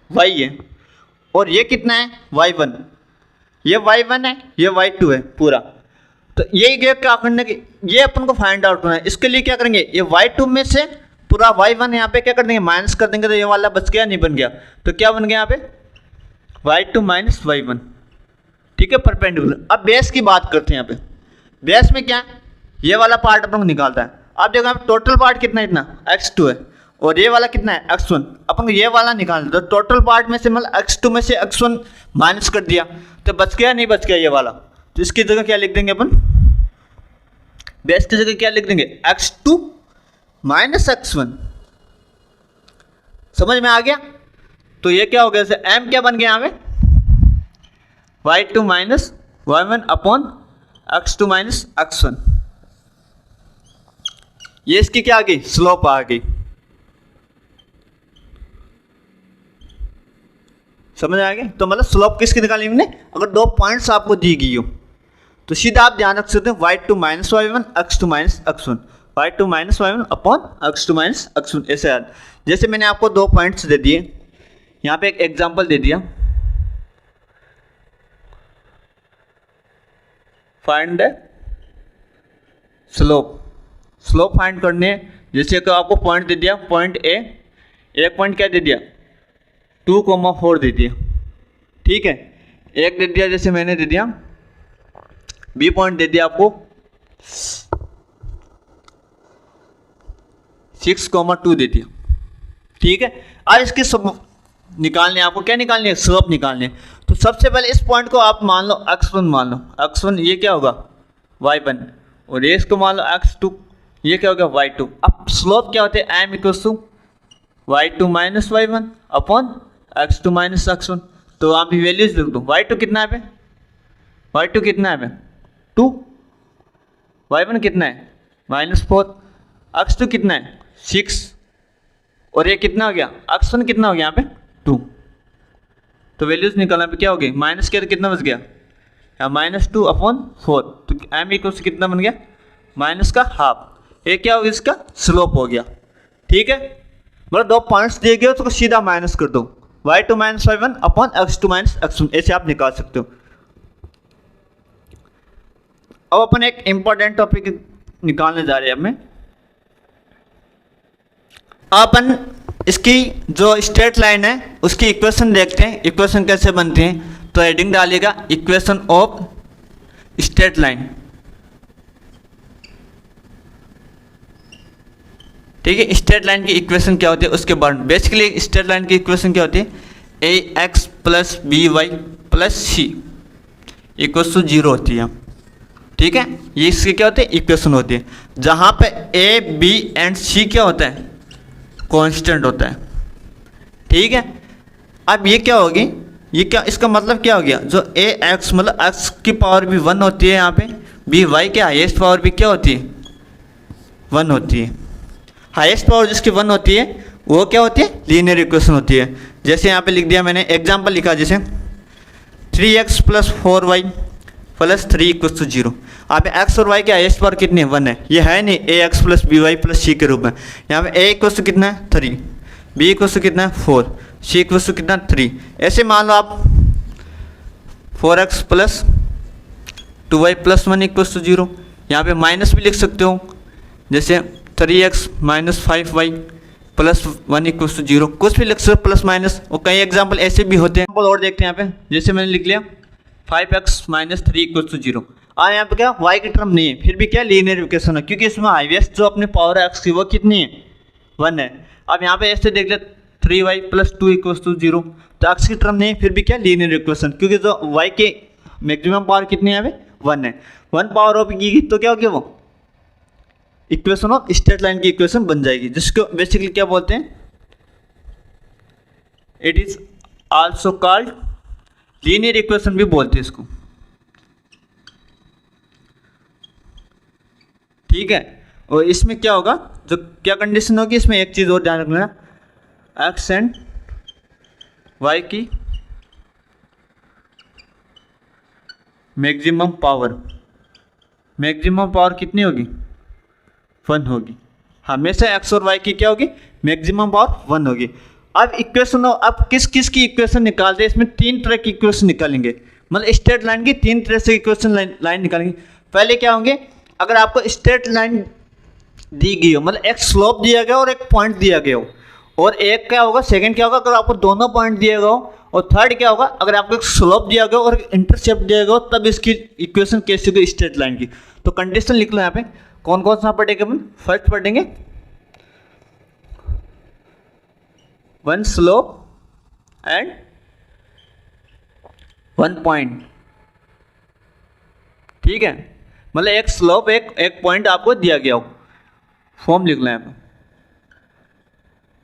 y है, और ये कितना है, y1, ये y1 है, ये y2 है पूरा। तो ये क्या करने की, ये अपन को फाइंड आउट करना है। इसके लिए क्या करेंगे, ये y2 में से पूरा y1 यहाँ पे क्या कर देंगे, माइनस कर देंगे, तो ये वाला बच गया, नहीं बन गया, तो क्या बन गया यहाँ पे, y2 माइनस y1, ठीक है, परपेंडिकुलर। अब बेस की बात करते हैं, यहाँ पे बेस में क्या है, ये वाला पार्ट अपन को निकालता है। अब देखो यहाँ पे टोटल पार्ट कितना है, इतना x2 है, और ये वाला कितना है, x1, अपन को ये वाला निकालना। तो टोटल पार्ट में से मतलब x2 में से x1 माइनस कर दिया, तो बच गया, नहीं बच गया ये वाला, तो इसकी जगह क्या लिख देंगे अपन, बेस की जगह क्या लिख देंगे, x2 माइनस x1। समझ में आ गया। तो ये क्या हो गया, जैसे m क्या बन गया यहाँ पे, y2 minus y1 upon x2 minus x1। ये इसकी क्या आ गई, स्लोप आ गई। समझ आ गया। तो मतलब स्लोप किसकी निकाली हमने, अगर 2 पॉइंट्स आपको दी गई हो तो सीधा आप ध्यान रख सकते हैं, y2 minus y1 x2 minus x1, y2 minus y1 upon x2 minus x1, ऐसे याद। जैसे मैंने आपको 2 पॉइंट्स दे दिए, यहाँ पे एक एग्जांपल दे दिया, find the slope, slope find करने है। जैसे कि आपको पॉइंट दे दिया, पॉइंट ए, एक पॉइंट क्या दे दिया, 2,4 दे दिया, ठीक है, एक दे दिया, जैसे मैंने दे दिया बी पॉइंट दे दिया आपको 6,2 दे दिया, ठीक है। अब इसके सब निकालने, आपको क्या निकालने है, स्लोप निकालने। तो सबसे पहले इस पॉइंट को आप मान लो x1 मान लो, x1 ये क्या होगा, y1, और ये इसको मान लो x2, ये क्या होगा, y2। अब स्लोप क्या होते हैं, m equals to y2 minus y1 upon x2 minus x1। तो आप भी वैल्यूज लिख दो, y2 कितना है पे, y2 कितना है पे 2, y1 कितना है -4। x टू कितना है 6 और ये कितना हो गया x वन कितना हो गया यहाँ पे 2। तो वैल्यूज निकालने पे क्या हो गई माइनस के तो कितना बच गया -2/4। तो m इक्वल्स कितना बन गया माइनस का हाफ। ये क्या हो गया इसका स्लोप हो गया। ठीक है, मतलब 2 पॉइंट्स दिए गए तो सीधा माइनस कर दो y2 - y1 upon x2 - x1, ऐसे आप निकाल सकते हो। अब अपन एक इंपॉर्टेंट टॉपिक निकालने जा रहे हैं हमें। अपन इसकी जो स्ट्रेट लाइन है उसकी इक्वेशन देखते हैं, इक्वेशन कैसे बनती है। तो हेडिंग डालिएगा इक्वेशन ऑफ स्ट्रेट लाइन। ठीक है, स्ट्रेट लाइन की इक्वेशन क्या होती है उसके बाद बेसिकली स्ट्रेट लाइन की इक्वेशन क्या होती है ax + by + c = 0 होती है। ठीक है, ये इसकी क्या होती है इक्वेशन होती है, जहाँ पे a b एंड c क्या होता है कांस्टेंट होता है। ठीक है, अब ये क्या होगी, ये क्या इसका मतलब क्या हो गया, जो ax मतलब x की पावर भी 1 होती है, यहाँ पे by की हाईएस्ट पावर भी क्या होती है 1 होती है। हाईएस्ट पावर जिसकी 1 होती है वो क्या होती है लीनियर इक्वेशन होती है। जैसे यहाँ पे लिख दिया मैंने, एग्जांपल लिखा जैसे 3x + 4y + 3 = 0। आप x और y की हाईएस्ट पावर कितनी है 1 है, ये है नहीं ax + by + c के रूप में। यहाँ पे a इक्वल कितना है 3, b इक्वल कितना है 4, c इक्वल कितना 3। ऐसे मान लो आप 4x + 2y + 1 = 0। यहाँ पे माइनस भी लिख सकते हो, जैसे 3x - 5y + 1 = 0, कुछ भी लिख सकते प्लस माइनस। और कई एग्जाम्पल ऐसे भी होते हैं। और देखते हैं यहाँ पे, जैसे मैंने लिख लिया 5x - 3 = 0। यहाँ पे क्या y की टर्म नहीं है, फिर भी क्या लीनियर इक्वेशन है, क्योंकि इसमें हाईएस्ट जो अपनी पावर है x की वो कितनी है 1 है। अब यहाँ पे ऐसे देख ले 3y + 2 = 0, तो x की टर्म नहीं है, फिर भी क्या लीनियर इक्वेशन, क्योंकि जो y की मैक्सिमम पावर कितनी है 1 है। 1 पावर होगी तो क्या होगी वो इक्वेशन ऑफ स्ट्रेट लाइन की इक्वेशन बन जाएगी, जिसको बेसिकली क्या बोलते हैं, it is also called linear equation भी बोलते हैं इसको। ठीक है, और इसमें क्या होगा, जो क्या कंडीशन होगी इसमें, एक चीज और ध्यान रखना, एक्स एंड वाई की मैक्सिमम पावर कितनी होगी 1 होगी। हमेशा x और y की क्या होगी मैक्सिमम पावर 1 होगी। अब इक्वेशन, अब किस किस की इक्वेशन निकालते हैं, इसमें 3 तरह की इक्वेशन निकालेंगे, मतलब स्ट्रेट लाइन की 3 तरह से इक्वेशन लाइन निकालेंगे। पहले क्या होंगे, अगर आपको स्ट्रेट लाइन दी गई हो, मतलब एक स्लोप दिया गया और एक पॉइंट दिया गया हो, और एक क्या होगा सेकंड क्या होगा अगर आपको दोनों पॉइंट दिए गए हो, और थर्ड क्या होगा अगर आपको एक स्लोप दिया गया और इंटरसेप्ट दिया गया हो, तब इसकी इक्वेशन कैसी होगी स्ट्रेट लाइन की। तो कंडीशन लिख लो यहाँ पे, कौन कौन सा पढ़ेंगे अपन, फर्स्ट पढ़ेंगे 1 स्लोप एंड 1 पॉइंट। ठीक है, मतलब एक स्लोप एक पॉइंट आपको दिया गया हो, फॉर्म लिख लें यहाँ पे।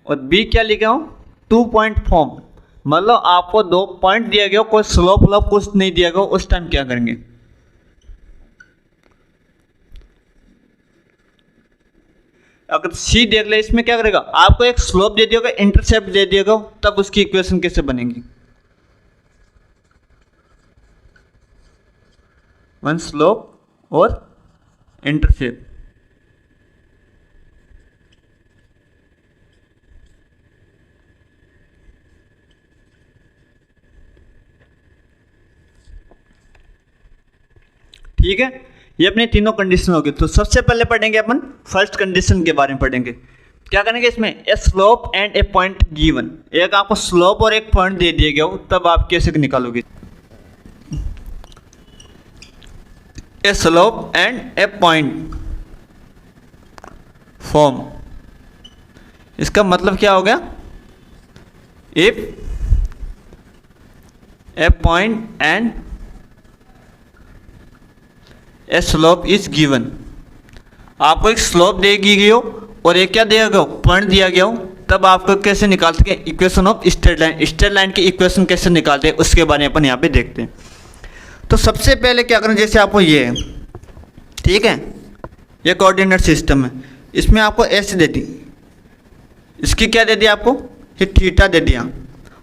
और बी क्या लिखा हूं 2 पॉइंट फॉर्म, मतलब आपको 2 पॉइंट दिया गया हो, कोई स्लोप कुछ नहीं दिया गया, उस टाइम क्या करेंगे। अगर सी देख ले, इसमें क्या करेगा, आपको एक स्लोप दे दिया होगा इंटरसेप्ट दे दिया होगा, तब उसकी इक्वेशन कैसे बनेगी 1 स्लोप और इंटरसेप्ट। ठीक है, ये अपनी तीनों कंडीशन होगी। तो सबसे पहले पढ़ेंगे अपन फर्स्ट कंडीशन के बारे में पढ़ेंगे। क्या करेंगे इसमें, a slope and a point given, एक आपको स्लोप और एक पॉइंट दे दिया गया हो, तब आप कैसे निकालोगे। A slope and a point form, इसका मतलब क्या हो गया, if a point and a slope is given, आपको एक स्लोप दे दी गई हो और एक क्या दिया गया पॉइंट दिया गया हो, तब आपको कैसे निकाल सके equation of straight line. Straight line की इक्वेशन कैसे निकालते हैं उसके बारे में अपन यहाँ पे देखते हैं। तो सबसे पहले क्या करें, जैसे आपको ये है, ठीक है, ये कोऑर्डिनेट सिस्टम है, इसमें आपको एस दे दी, इसकी क्या दे दिया आपको, ये थीटा दे दिया।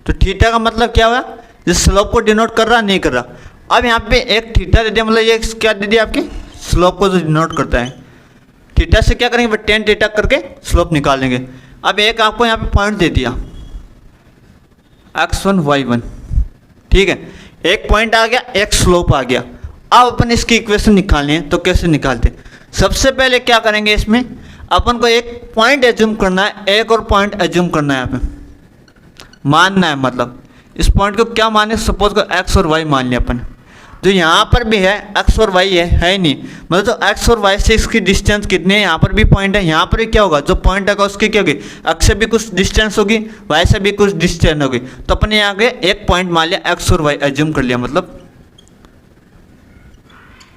तो थीटा का मतलब क्या हुआ, जिस स्लोप को डिनोट कर रहा नहीं कर रहा। अब यहाँ पे एक थीटा दे दिया, मतलब ये क्या दे दिया आपकी, स्लोप को जो डिनोट करता है। थीटा से क्या करेंगे, टेन थीटा करके स्लोप निकालेंगे। अब एक आपको यहाँ पे पॉइंट दे दिया x1 y1, ठीक है, एक पॉइंट आ गया, एक स्लोप आ गया। अब अपन इसकी इक्वेशन निकालनी है, तो कैसे निकालते हैं। सबसे पहले क्या करेंगे, इसमें अपन को एक पॉइंट एज्यूम करना है, एक और पॉइंट एज्यूम करना है, यहाँ पे मानना है। मतलब इस पॉइंट को क्या माने, सपोज को x और y मान लिया अपन। जो यहाँ पर भी है x और y है नहीं, मतलब तो x और y से इसकी डिस्टेंस कितनी है, यहाँ पर भी पॉइंट है, यहाँ पर भी क्या होगा, जो पॉइंट आएगा उसकी क्या होगी, x से भी कुछ डिस्टेंस होगी, y से भी कुछ डिस्टेंस होगी। तो अपन यहाँ आगे एक पॉइंट मान लिया, x और y एज्यूम कर लिया, मतलब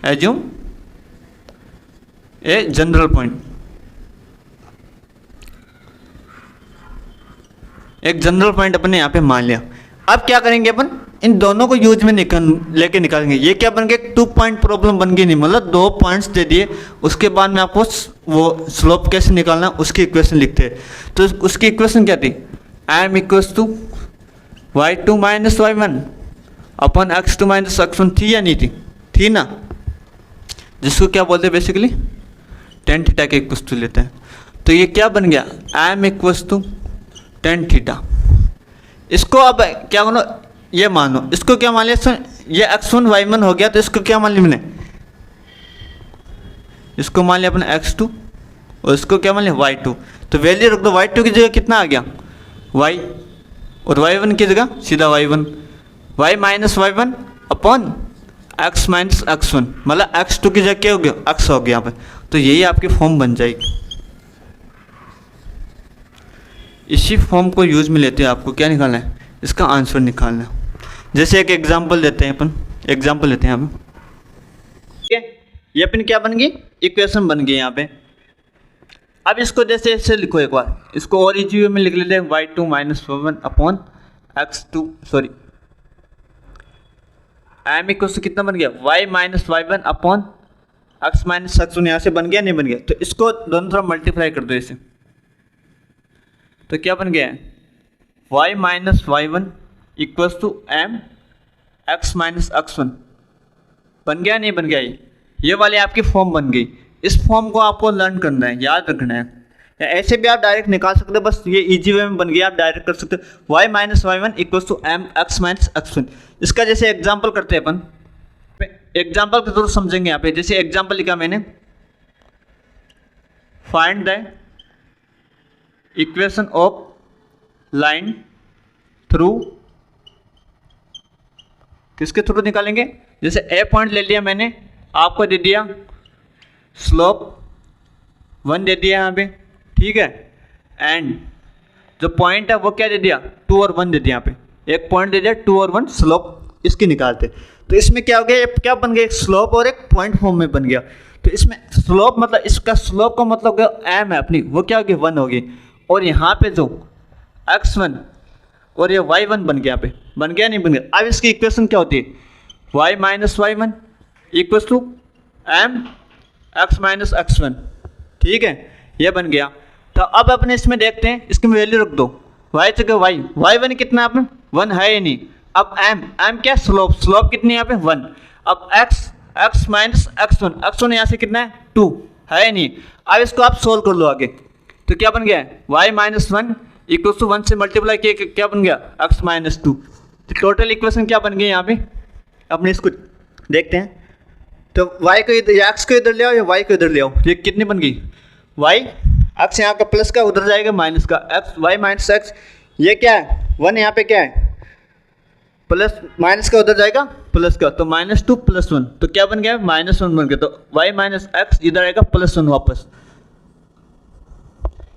एज्यूम ए जनरल पॉइंट, एक जनरल पॉइंट अपन ने यहाँ पे मान लिया। अब क्या करेंगे, अपन इन दोनों को यूज में लेके निकालेंगे। ये क्या बन गया, 2 पॉइंट प्रॉब्लम बन गई नहीं, मतलब 2 पॉइंट्स दे दिए, उसके बाद में आपको वो स्लोप कैसे निकालना उसकी इक्वेशन लिखते हैं। तो उसकी इक्वेशन क्या थी, m equals to y2 minus y1 upon x2 minus x1 थी या नहीं थी, थी ना, जिसको क्या बोलते हैं बेसिकली टेन थीटा के इक्वल्स टू लेते हैं। तो ये क्या बन गया, m equals to tan theta. इसको अब क्या मानो, ये मानो, इसको क्या मान लिया, ये x1 y1 हो गया, तो इसको क्या मान लिया मैंने, इसको मान लिया अपने x2 और इसको क्या मान लिया y2। तो वैल्यू रख दो, y2 की जगह कितना आ गया y, और y1 की जगह सीधा y1, y minus y1 upon x minus x1, मतलब x2 की जगह क्या हो गया, x हो गया यहाँ पे। तो यही आपकी फॉर्म बन जाएगी। इसी फॉर्म को यूज में लेते हैं, आपको क्या निकालना है, इसका आंसर निकालना है। जैसे एक एग्जांपल देते हैं अपन, एग्जांपल लेते हैं यहाँ पे, ठीक है, ये अपन क्या बन गई, इक्वेशन बन गई यहाँ पे। अब इसको जैसे ऐसे लिखो, एक बार इसको और इजी वे में लिख लेते हैं, y2 minus y1 upon x2 sorry m equals to कितना बन गया, y minus y1 upon x minus x1, यहाँ से बन गया नहीं बन गया। तो इसको दोनों तरफ मल्टीप्लाई कर दो इसे, तो क्या बन गया है, y minus y1 equals to m x minus x1 बन गया नहीं बन गया, ये वाली आपकी फॉर्म बन गई। इस फॉर्म को आपको लर्न करना है, याद रखना है, या ऐसे भी आप डायरेक्ट निकाल सकते हो, बस ये इजी वे में बन गया, आप डायरेक्ट कर सकते हो। y minus y1 equals to m x minus x1। इसका जैसे एग्जाम्पल करते हैं अपन, एग्जाम्पल के थ्रू समझेंगे यहाँ पे। जैसे एग्जाम्पल लिखा मैंने, find the equation of line through, किसके थ्रू निकालेंगे, जैसे ए पॉइंट ले लिया मैंने, आपको दे दिया स्लोप 1 दे दिया यहाँ पे, ठीक है, एंड जो पॉइंट है वो क्या दे दिया, 2 और 1 दे दिया, यहाँ पे एक पॉइंट दे दिया 2 और 1, स्लोप इसकी निकालते। तो इसमें क्या हो गया, क्या बन गया, एक स्लोप और एक पॉइंट फॉर्म में बन गया। तो इसमें स्लोप मतलब, इसका स्लोप का मतलब एम है अपनी, वो क्या होगी 1 होगी, और यहाँ पे जो x1 और ये y1 बन गया, यहाँ पे बन गया नहीं बन गया। अब इसकी इक्वेशन क्या होती है, y minus y1 equals to m x minus x1, ठीक है, ये बन गया। तो अब अपने इसमें देखते हैं, इसकी वैल्यू रख दो, y जगह y, y1 कितना आपने 1 है या नहीं। अब m क्या, स्लोप, स्लोप कितनी है यहाँ पे 1। अब x माइनस x1 यहाँ से कितना है 2 है या नहीं। अब इसको आप सोल्व कर लो आगे, तो क्या बन गया, y माइनस 1 इक्वल टू 1 से मल्टीप्लाई किया, क्या बन गया x माइनस 2। तो टोटल इक्वेशन क्या बन गई यहाँ पे, अपने इसको देखते हैं। तो y को इधर, x को इधर ले आओ या y को इधर ले आओ, ये कितनी बन गई, y x यहाँ का प्लस का उधर जाएगा माइनस का, x y माइनस x, ये क्या है 1, यहाँ पे क्या है प्लस, माइनस का उधर जाएगा प्लस का, तो -2 + 1, तो क्या बन गया -1 बन गया। तो y माइनस x इधर आएगा +1 वापस,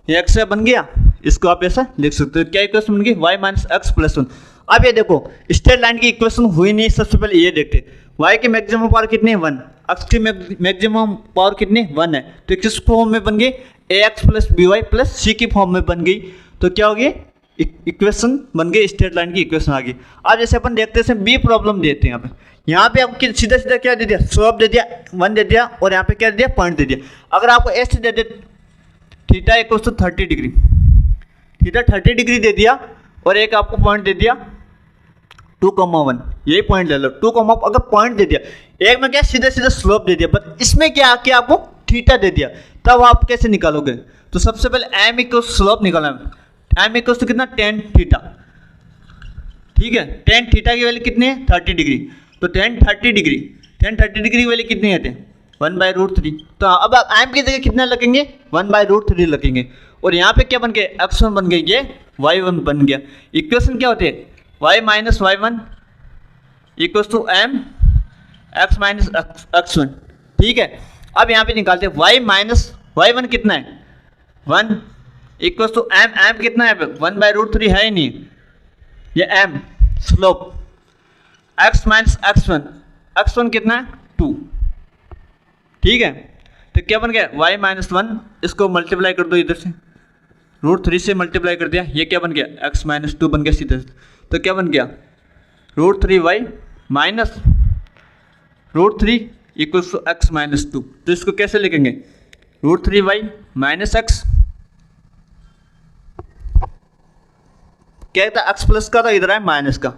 ये x से बन गया, इसको आप ऐसा लिख सकते हो। क्या इक्वेशन बन गई, y माइनस x + 1। अब ये देखो स्ट्रेट लाइन की इक्वेशन हुई नहीं, सबसे पहले ये देखते, y की मैक्सिमम पावर कितनी है 1, x की मैक्सिमम पावर कितनी 1 है, तो किस फॉर्म में बन गई, ax + by + c की फॉर्म में बन गई। तो क्या होगी, इक्वेशन बन गई, स्ट्रेट लाइन की इक्वेशन आ गई। अब जैसे अपन देखते हैं बी प्रॉब्लम देते हैं, यहाँ पे आपको सीधा सीधा क्या दे दिया, स्लोप दे दिया 1 दे दिया, और यहाँ पे क्या दे दिया, पॉइंट दे दिया। अगर आपको एस दे दे theta equal to 30 degree, theta 30 degree दे दिया और एक आपको पॉइंट दे दिया 2,1, यही पॉइंट ले लो 2, अगर पॉइंट दे दिया, एक में क्या सीधे सीधे स्लोप दे दिया, बट इसमें क्या किया आपको थीटा दे दिया, तब आप कैसे निकालोगे? तो सबसे पहले एम इक्वल स्लोप निकालना है, एम इक्वल टू कितना tan थीटा, ठीक है, tan थीटा की वैल्यू कितनी है 30 डिग्री, तो tan 30 डिग्री की वैल्यू कितनी आती है 1/√3, तो अब एम की जगह कितना लगेंगे 1/√3 लगेंगे, और यहाँ पे क्या बन गया x1 बन गई, ये y1 बन गया। इक्वेशन क्या होती है y minus y1 equals to m x minus x1, ठीक है। अब यहाँ पे निकालते हैं y माइनस y1 कितना है 1 इक्वल्स टू m कितना है 1/√3 है ही नहीं, ये m slope, x minus x1 कितना है 2, ठीक है। तो क्या बन गया y माइनस 1, इसको मल्टीप्लाई कर दो इधर से, √3 से मल्टीप्लाई कर दिया, ये क्या बन गया x माइनस 2 बन गया सीधे, तो क्या बन गया √3y minus √3 equals to x minus 2, तो इसको कैसे लिखेंगे √3y माइनस x, क्या था x प्लस का, था इधर है माइनस का,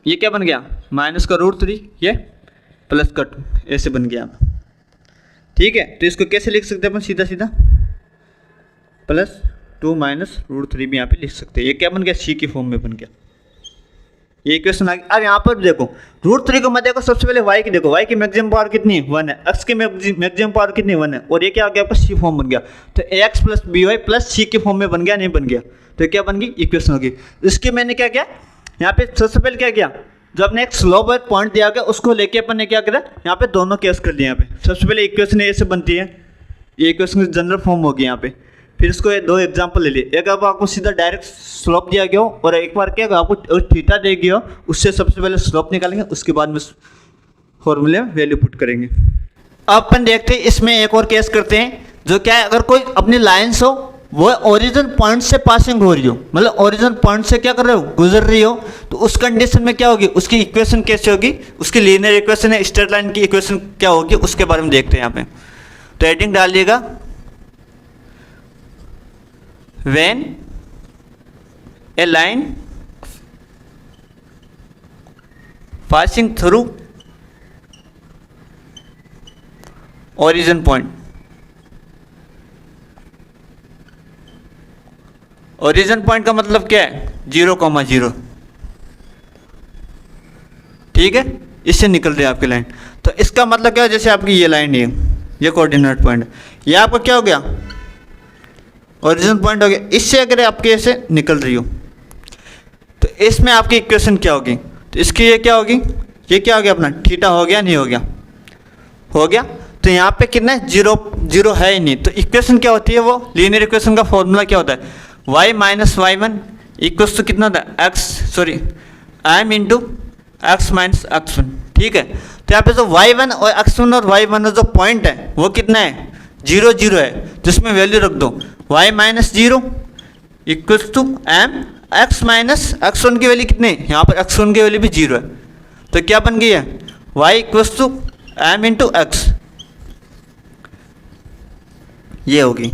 ये क्या बन गया माइनस का √3, ये प्लस का 2, ऐसे बन गया, ठीक है। तो इसको कैसे लिख सकते हैं अपन सीधा सीधा प्लस 2 माइनस √3 भी यहाँ पे लिख सकते हैं, ये क्या बन गया c की फॉर्म में बन गया, ये इक्वेशन आ गई। अब यहाँ पर देखो √3 को मत देखो, सबसे पहले y की देखो, y की मैक्सिमम पावर कितनी है 1 है, x की मैक्सिमम पावर कितनी 1 है, और ये क्या आ गया आपका c फॉर्म बन गया, तो ax plus by plus c की फॉर्म में बन गया, नहीं बन गया, तो क्या बन गई इक्वेशन होगी। इसके मैंने क्या किया यहाँ पे, सबसे पहले क्या किया, जो अपने एक स्लोप और पॉइंट दिया गया उसको लेके अपन ने क्या करा यहाँ पे दोनों केस कर दिया। यहाँ पे सबसे पहले इक्वेशन ऐसे बनती है, ये इक्वेशन जनरल फॉर्म होगी यहाँ पे, फिर इसको दो एग्जांपल ले लिए, एक अब आपको सीधा डायरेक्ट स्लोप दिया गया हो, और एक बार क्या आपको थीटा दे गया हो, उससे सबसे पहले स्लोप निकालेंगे, उसके बाद में फॉर्मूले में वैल्यू पुट करेंगे। अब अपन देखते हैं इसमें एक और केस करते हैं, जो क्या है, अगर कोई अपनी लाइन्स हो वो ओरिजिन पॉइंट से पासिंग हो रही हो, मतलब ओरिजिन पॉइंट से क्या कर रहे हो गुजर रही हो, तो उस कंडीशन में क्या होगी, उसकी इक्वेशन कैसे होगी, उसकी लीनियर इक्वेशन है, स्ट्रेट लाइन की इक्वेशन क्या होगी, उसके बारे में देखते हैं यहाँ पे। तो हेडिंग डालिएगा when A line passing through origin point, origin point का मतलब क्या है 0,0, ठीक है, इससे निकल रही है आपकी लाइन। तो इसका मतलब क्या है, जैसे आपकी ये लाइन है, ये कोऑर्डिनेट पॉइंट है, ये आपका क्या हो गया ओरिजिन पॉइंट हो गया, इससे अगर आपके ऐसे निकल रही हो तो इसमें आपकी इक्वेशन क्या होगी, तो इसकी ये क्या होगी, ये क्या हो गया अपना थीटा हो गया, नहीं हो गया, हो गया। तो यहाँ पे कितना है 0 है ही नहीं, तो इक्वेशन क्या होती है, वो लीनियर इक्वेशन का फॉर्मूला क्या होता है y minus y1 equals to कितना होता है m into x minus x1, ठीक है। तो यहाँ पे जो y1 और x1 और y1 जो पॉइंट है वो कितना है 0, 0 है, तो इसमें वैल्यू रख दो y minus 0 equals to m x minus x1 की वैल्यू कितनी है, यहाँ पर x1 की वैल्यू भी 0 है, तो क्या बन गई है y equals to m into x, ये होगी।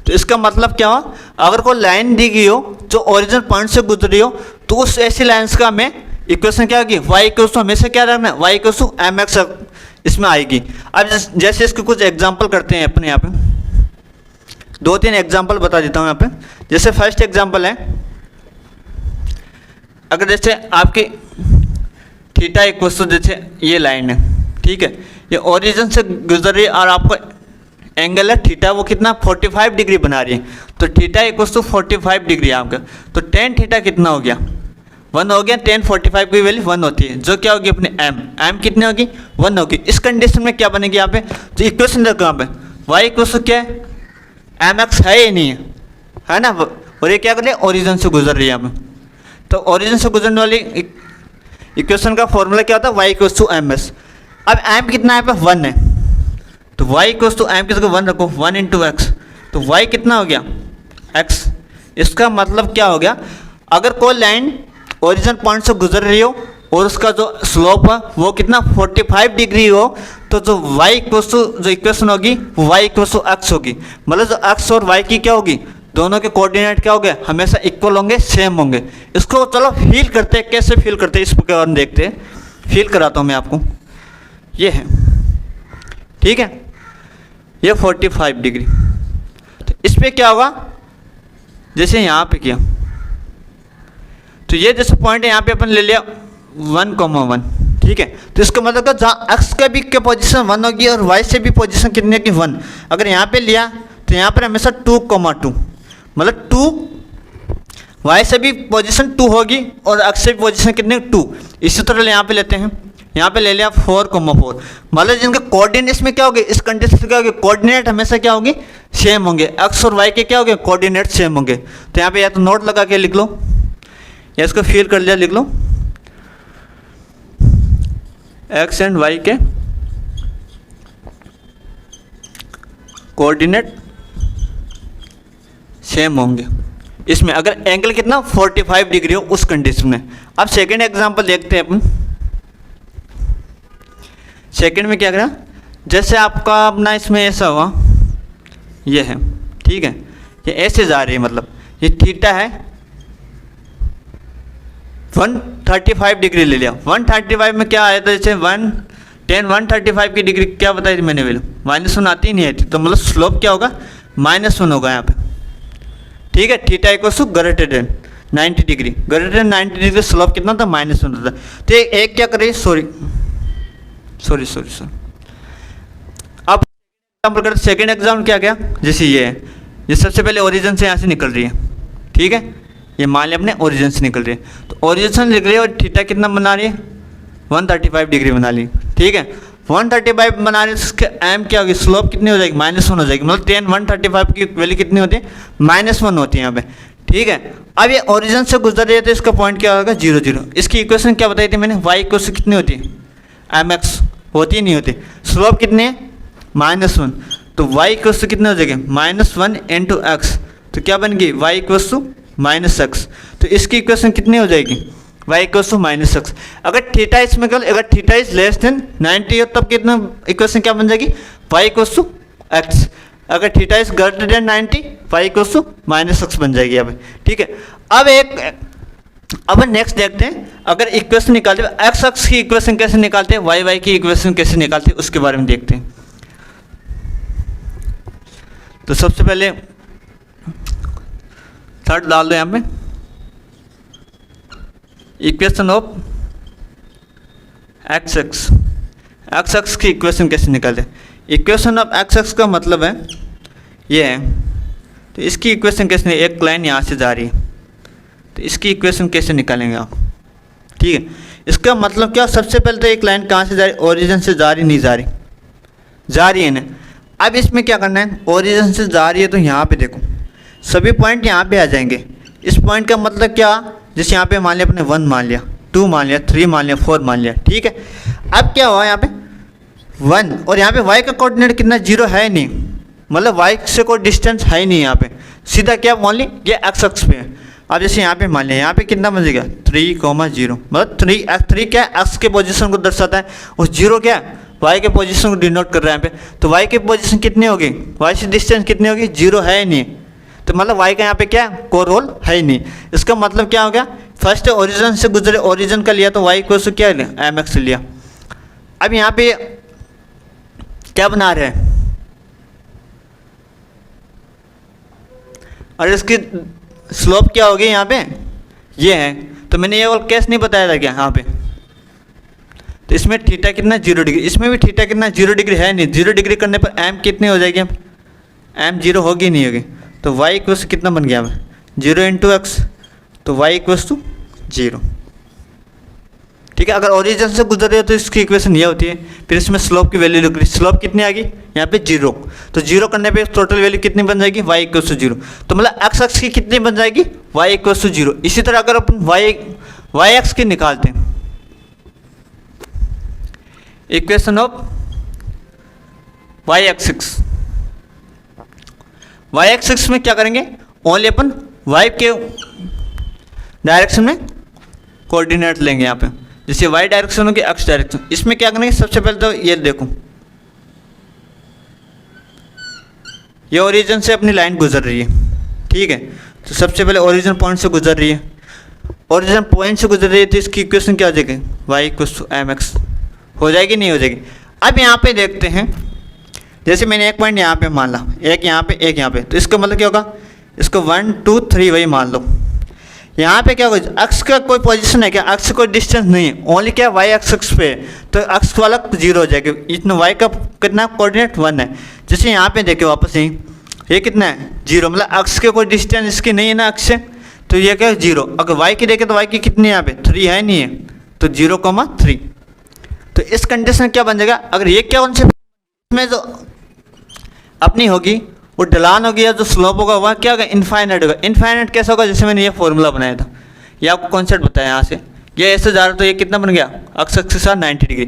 तो इसका मतलब क्या हुआ, अगर कोई लाइन दी गई हो जो ओरिजिन पॉइंट से गुजरी हो, तो उस ऐसी लाइन्स का हमें इक्वेशन क्या होगी y इक्वल्स टू हमेशा क्या रखना है y equals to m x इसमें आएगी। अब जैसे इसके कुछ एग्जांपल करते हैं अपने यहाँ पे, 2-3 एग्जांपल बता देता हूँ यहाँ पे। जैसे फर्स्ट एग्जांपल है, अगर जैसे आपकी थीटा इक्वल्स टू जैसे ये लाइन है, ठीक है, ये ओरिजिन से गुजर रही है और आपको एंगल है थीटा वो कितना 45 डिग्री बना रही है, तो थीटा इक्वल्स टू 45 डिग्री आपका, तो tan थीटा कितना हो गया 1 हो गया, tan 45 की वैल्यू 1 होती है, जो क्या होगी अपने m कितनी होगी 1 होगी। इस कंडीशन में क्या बनेगी यहाँ पे, तो इक्वेशन देखो यहाँ पे y इक्वल्स टू क्या है mx है ही नहीं है ना, और ये क्या कर रही है ओरिजिन से गुजर रही है यहाँ पे, तो ओरिजिन से गुजरने वाली इक्वेशन का फॉर्मूला क्या होता है y इक्वल्स टू ms। अब m कितना है यहाँ पे 1 है, तो y इक्वल्स टू m की जगह 1 रखो 1 इंटू एक्स, तो y कितना हो गया x। इसका मतलब क्या हो गया, अगर कोई लाइन ओरिजिन पॉइंट से गुजर रही हो और उसका जो स्लोप है वो कितना 45 डिग्री हो, तो जो y इक्वल्स टू जो इक्वेशन होगी वो y इक्वल्स टू x होगी। मतलब जो x और y की क्या होगी, दोनों के कोऑर्डिनेट क्या होंगे, हमेशा इक्वल होंगे, सेम होंगे। इसको चलो फील करते हैं, कैसे फील करते हैं इसके बारे में देखते हैं। फील कराता हूँ मैं आपको। ये है, ठीक है, ये 45 डिग्री। तो इस पर क्या होगा, जैसे यहाँ पे किया तो ये जैसे पॉइंट है यहाँ पे अपन ले लिया 1,1, ठीक है। तो इसका मतलब जहाँ x का भी क्या पोजीशन 1 होगी और y से भी पोजीशन कितनी होगी 1। अगर यहाँ पे लिया तो यहाँ पर हमेशा 2,2, मतलब 2 y से भी पोजीशन 2 होगी और x से भी पोजीशन कितनी 2। इसी तरह यहाँ पे लेते हैं, यहाँ पे ले लिया 4,4, मतलब जिनके कोऑर्डिनेट्स में क्या होगी, इस कंडीशन से क्या होगी, कोऑर्डिनेट हमेशा क्या होंगे, सेम होंगे। x और y के क्या होंगे, कोऑर्डिनेट सेम होंगे। तो यहाँ पे या तो नोट लगा के लिख लो या इसको फील कर लिया लिख लो, x एंड y के कोऑर्डिनेट सेम होंगे। इसमें अगर एंगल कितना 45 डिग्री हो उस कंडीशन में। अब सेकंड एग्जांपल देखते हैं अपन। सेकंड में क्या करा, जैसे आपका अपना इसमें ऐसा हुआ, ये है, ठीक है, ये ऐसे जा रही है, मतलब ये थीटा है 135 डिग्री ले लिया। 135 में क्या आया था, जैसे 135 की डिग्री क्या बताई थी मैंने, वैल्यू -1 आती ही नहीं आती, तो मतलब स्लोप क्या होगा, -1 होगा यहाँ पे, ठीक है। Theta equals to greater than 90 degree, greater than 90 degree slope कितना था, -1 होता था। तो एक क्या करिए, सॉरी। अब एग्जाम्पल करते, सेकेंड एग्जाम्पल क्या गया, जैसे ये है, ये सबसे पहले ओरिजिन से यहाँ से निकल रही है, ठीक है, ये मान लिया अपने ओरिजिन से निकल रही है। तो ओरिजिन से निकल रही है और थीटा कितना बना रही है, 135 डिग्री बना ली, ठीक है। 135 बना रही है, इसके एम क्या होगी, स्लोप कितनी हो जाएगी, -1 हो जाएगी। मतलब 135 की वैल्यू कितनी होती है, -1 होती है यहाँ पे, ठीक है। अब ये ओरिजिन से गुजर रही है तो इसका पॉइंट क्या होगा, 0, 0। इसकी इक्वेशन क्या बताई थी मैंने, y इक्वल कितनी होती है, mx होती नहीं होती। स्लोप कितनी है, -1, तो y इक्वल कितने हो जाएगी, -1 इंटू x, तो क्या बन गई, y इक्वल -x। तो इसकी इक्वेशन कितनी हो जाएगी, y इक्वल -x। अगर थीटा इसमें केवल, अगर थीटा इज लेस देन 90 हो तब कितना इक्वेशन क्या बन जाएगी, y इक्वल x। अगर theta is greater than 90, y equal -x बन जाएगी अब, ठीक है। अब नेक्स्ट देखते हैं, अगर इक्वेशन निकालते हैं, एक्स एक्स की इक्वेशन कैसे निकालते हैं, वाई वाई की इक्वेशन कैसे निकालते हैं, उसके बारे में देखते हैं। तो सबसे पहले थर्ड डाल दो यहाँ पे, इक्वेशन ऑफ एक्स एक्स की इक्वेशन कैसे निकालते हैं। इक्वेशन ऑफ एक्स एक्स का मतलब है ये है, तो इसकी इक्वेशन कैसे, एक लाइन यहाँ से जा रही है, तो इसकी इक्वेशन कैसे निकालेंगे आप, ठीक है। इसका मतलब क्या, सबसे पहले तो एक लाइन कहाँ से जा रही, ओरिजिन से जा रही, नहीं जा रही, जा रही है ना। अब इसमें क्या करना है, ओरिजिन से जा रही है तो यहाँ पे देखो सभी पॉइंट यहाँ पे आ जाएंगे। इस पॉइंट का मतलब क्या, जैसे यहाँ पे मान लिया अपने 1 मान लिया, 2 मान लिया, 3 मान लिया, 4 मान लिया, ठीक है। अब क्या हुआ यहाँ पे 1, और यहाँ पे y का कोऑर्डिनेट कितना, 0 है नहीं, मतलब y से कोई डिस्टेंस है ही नहीं यहाँ पे, सीधा क्या मान ली, ये x अक्ष पे है। अब जैसे यहाँ पे मान लिया, यहाँ पे कितना बन जाएगा 3,0, मतलब 3 क्या x के पोजीशन को दर्शाता है और 0 क्या y के पोजीशन को डिनोट कर रहा है यहाँ पे। तो y की पोजीशन कितनी होगी, y से डिस्टेंस कितनी होगी, 0 है ही नहीं, तो मतलब y का यहाँ पे क्या कोई रोल है ही नहीं। इसका मतलब क्या हो गया, फर्स्ट ओरिजिन से गुजरे, ओरिजिन का लिया तो y को क्या लिया, mx लिया। अब यहाँ पे क्या बना रहे हैं, और इसकी स्लोप क्या होगी यहाँ पे, ये है। तो मैंने ये वाला केस नहीं बताया था क्या यहाँ पे, तो इसमें थीटा कितना 0 डिग्री, इसमें भी थीटा कितना 0 डिग्री है नहीं। 0 डिग्री करने पर एम कितनी हो जाएगी, एम 0 होगी नहीं होगी, तो y इक्वल्स कितना बन गया, 0 इंटू एक्स, तो y इक्वल्स टू 0, ठीक है। अगर ओरिजिन से गुजर रहे हो तो इसकी इक्वेशन ये होती है। फिर इसमें स्लोप की वैल्यू लिख रही, स्लोप कितनी आ गई यहाँ पे 0, तो 0 करने पे टोटल वैल्यू कितनी बन जाएगी, y इक्वल्स टू 0। तो मतलब x अक्ष की कितनी बन जाएगी, y इक्वल्स टू 0। इसी तरह अगर अपन y एक्स की निकालते हैं, इक्वेशन ऑफ y एक्सिस में क्या करेंगे, ओनली अपन y के डायरेक्शन में कोऑर्डिनेट लेंगे यहाँ पे, जैसे y डायरेक्शन होगी, x डायरेक्शन। इसमें क्या करेंगे, सबसे पहले तो ये देखो ये ओरिजिन से अपनी लाइन गुजर रही है, ठीक है। तो सबसे पहले ओरिजिन पॉइंट से गुजर रही है, ओरिजिन पॉइंट से गुजर रही है, तो इसकी इक्वेशन क्या हो जाएगी, y equals to m x हो जाएगी, नहीं हो जाएगी। अब यहाँ पे देखते हैं, जैसे मैंने एक पॉइंट यहाँ पे मान ला, एक यहाँ पे एक यहाँ पे, तो इसका मतलब क्या होगा, इसको 1 2 3 वही मान लो। यहाँ पे क्या होगा, अक्ष का कोई पोजीशन है क्या, अक्ष कोई डिस्टेंस नहीं है, ओनली क्या वाई अक्ष पे है, तो अक्ष वाला 0 हो जाएगा। इतना वाई का कितना कोऑर्डिनेट 1 है। जैसे यहाँ पे देखे वापस यहीं, ये कितना है 0, मतलब अक्ष के कोई डिस्टेंस इसकी नहीं है ना अक्ष से, तो ये क्या 0। अगर वाई की देखे तो वाई की कितनी यहाँ पे 3 है, नहीं है, तो 0,3। तो इस कंडीशन क्या बन जाएगा, अगर ये क्या कॉन्सेप्ट में जो अपनी होगी वो ढलान होगी या जो स्लोप होगा वह क्या होगा, इनफाइनाइट होगा। इनफाइनाइट कैसा होगा, जैसे मैंने ये फॉर्मूला बनाया था, ये आपको कॉन्सेप्ट बताया यहाँ से, ये ऐसे जा रहा तो ये कितना बन गया, अक्ष के साथ 90 डिग्री।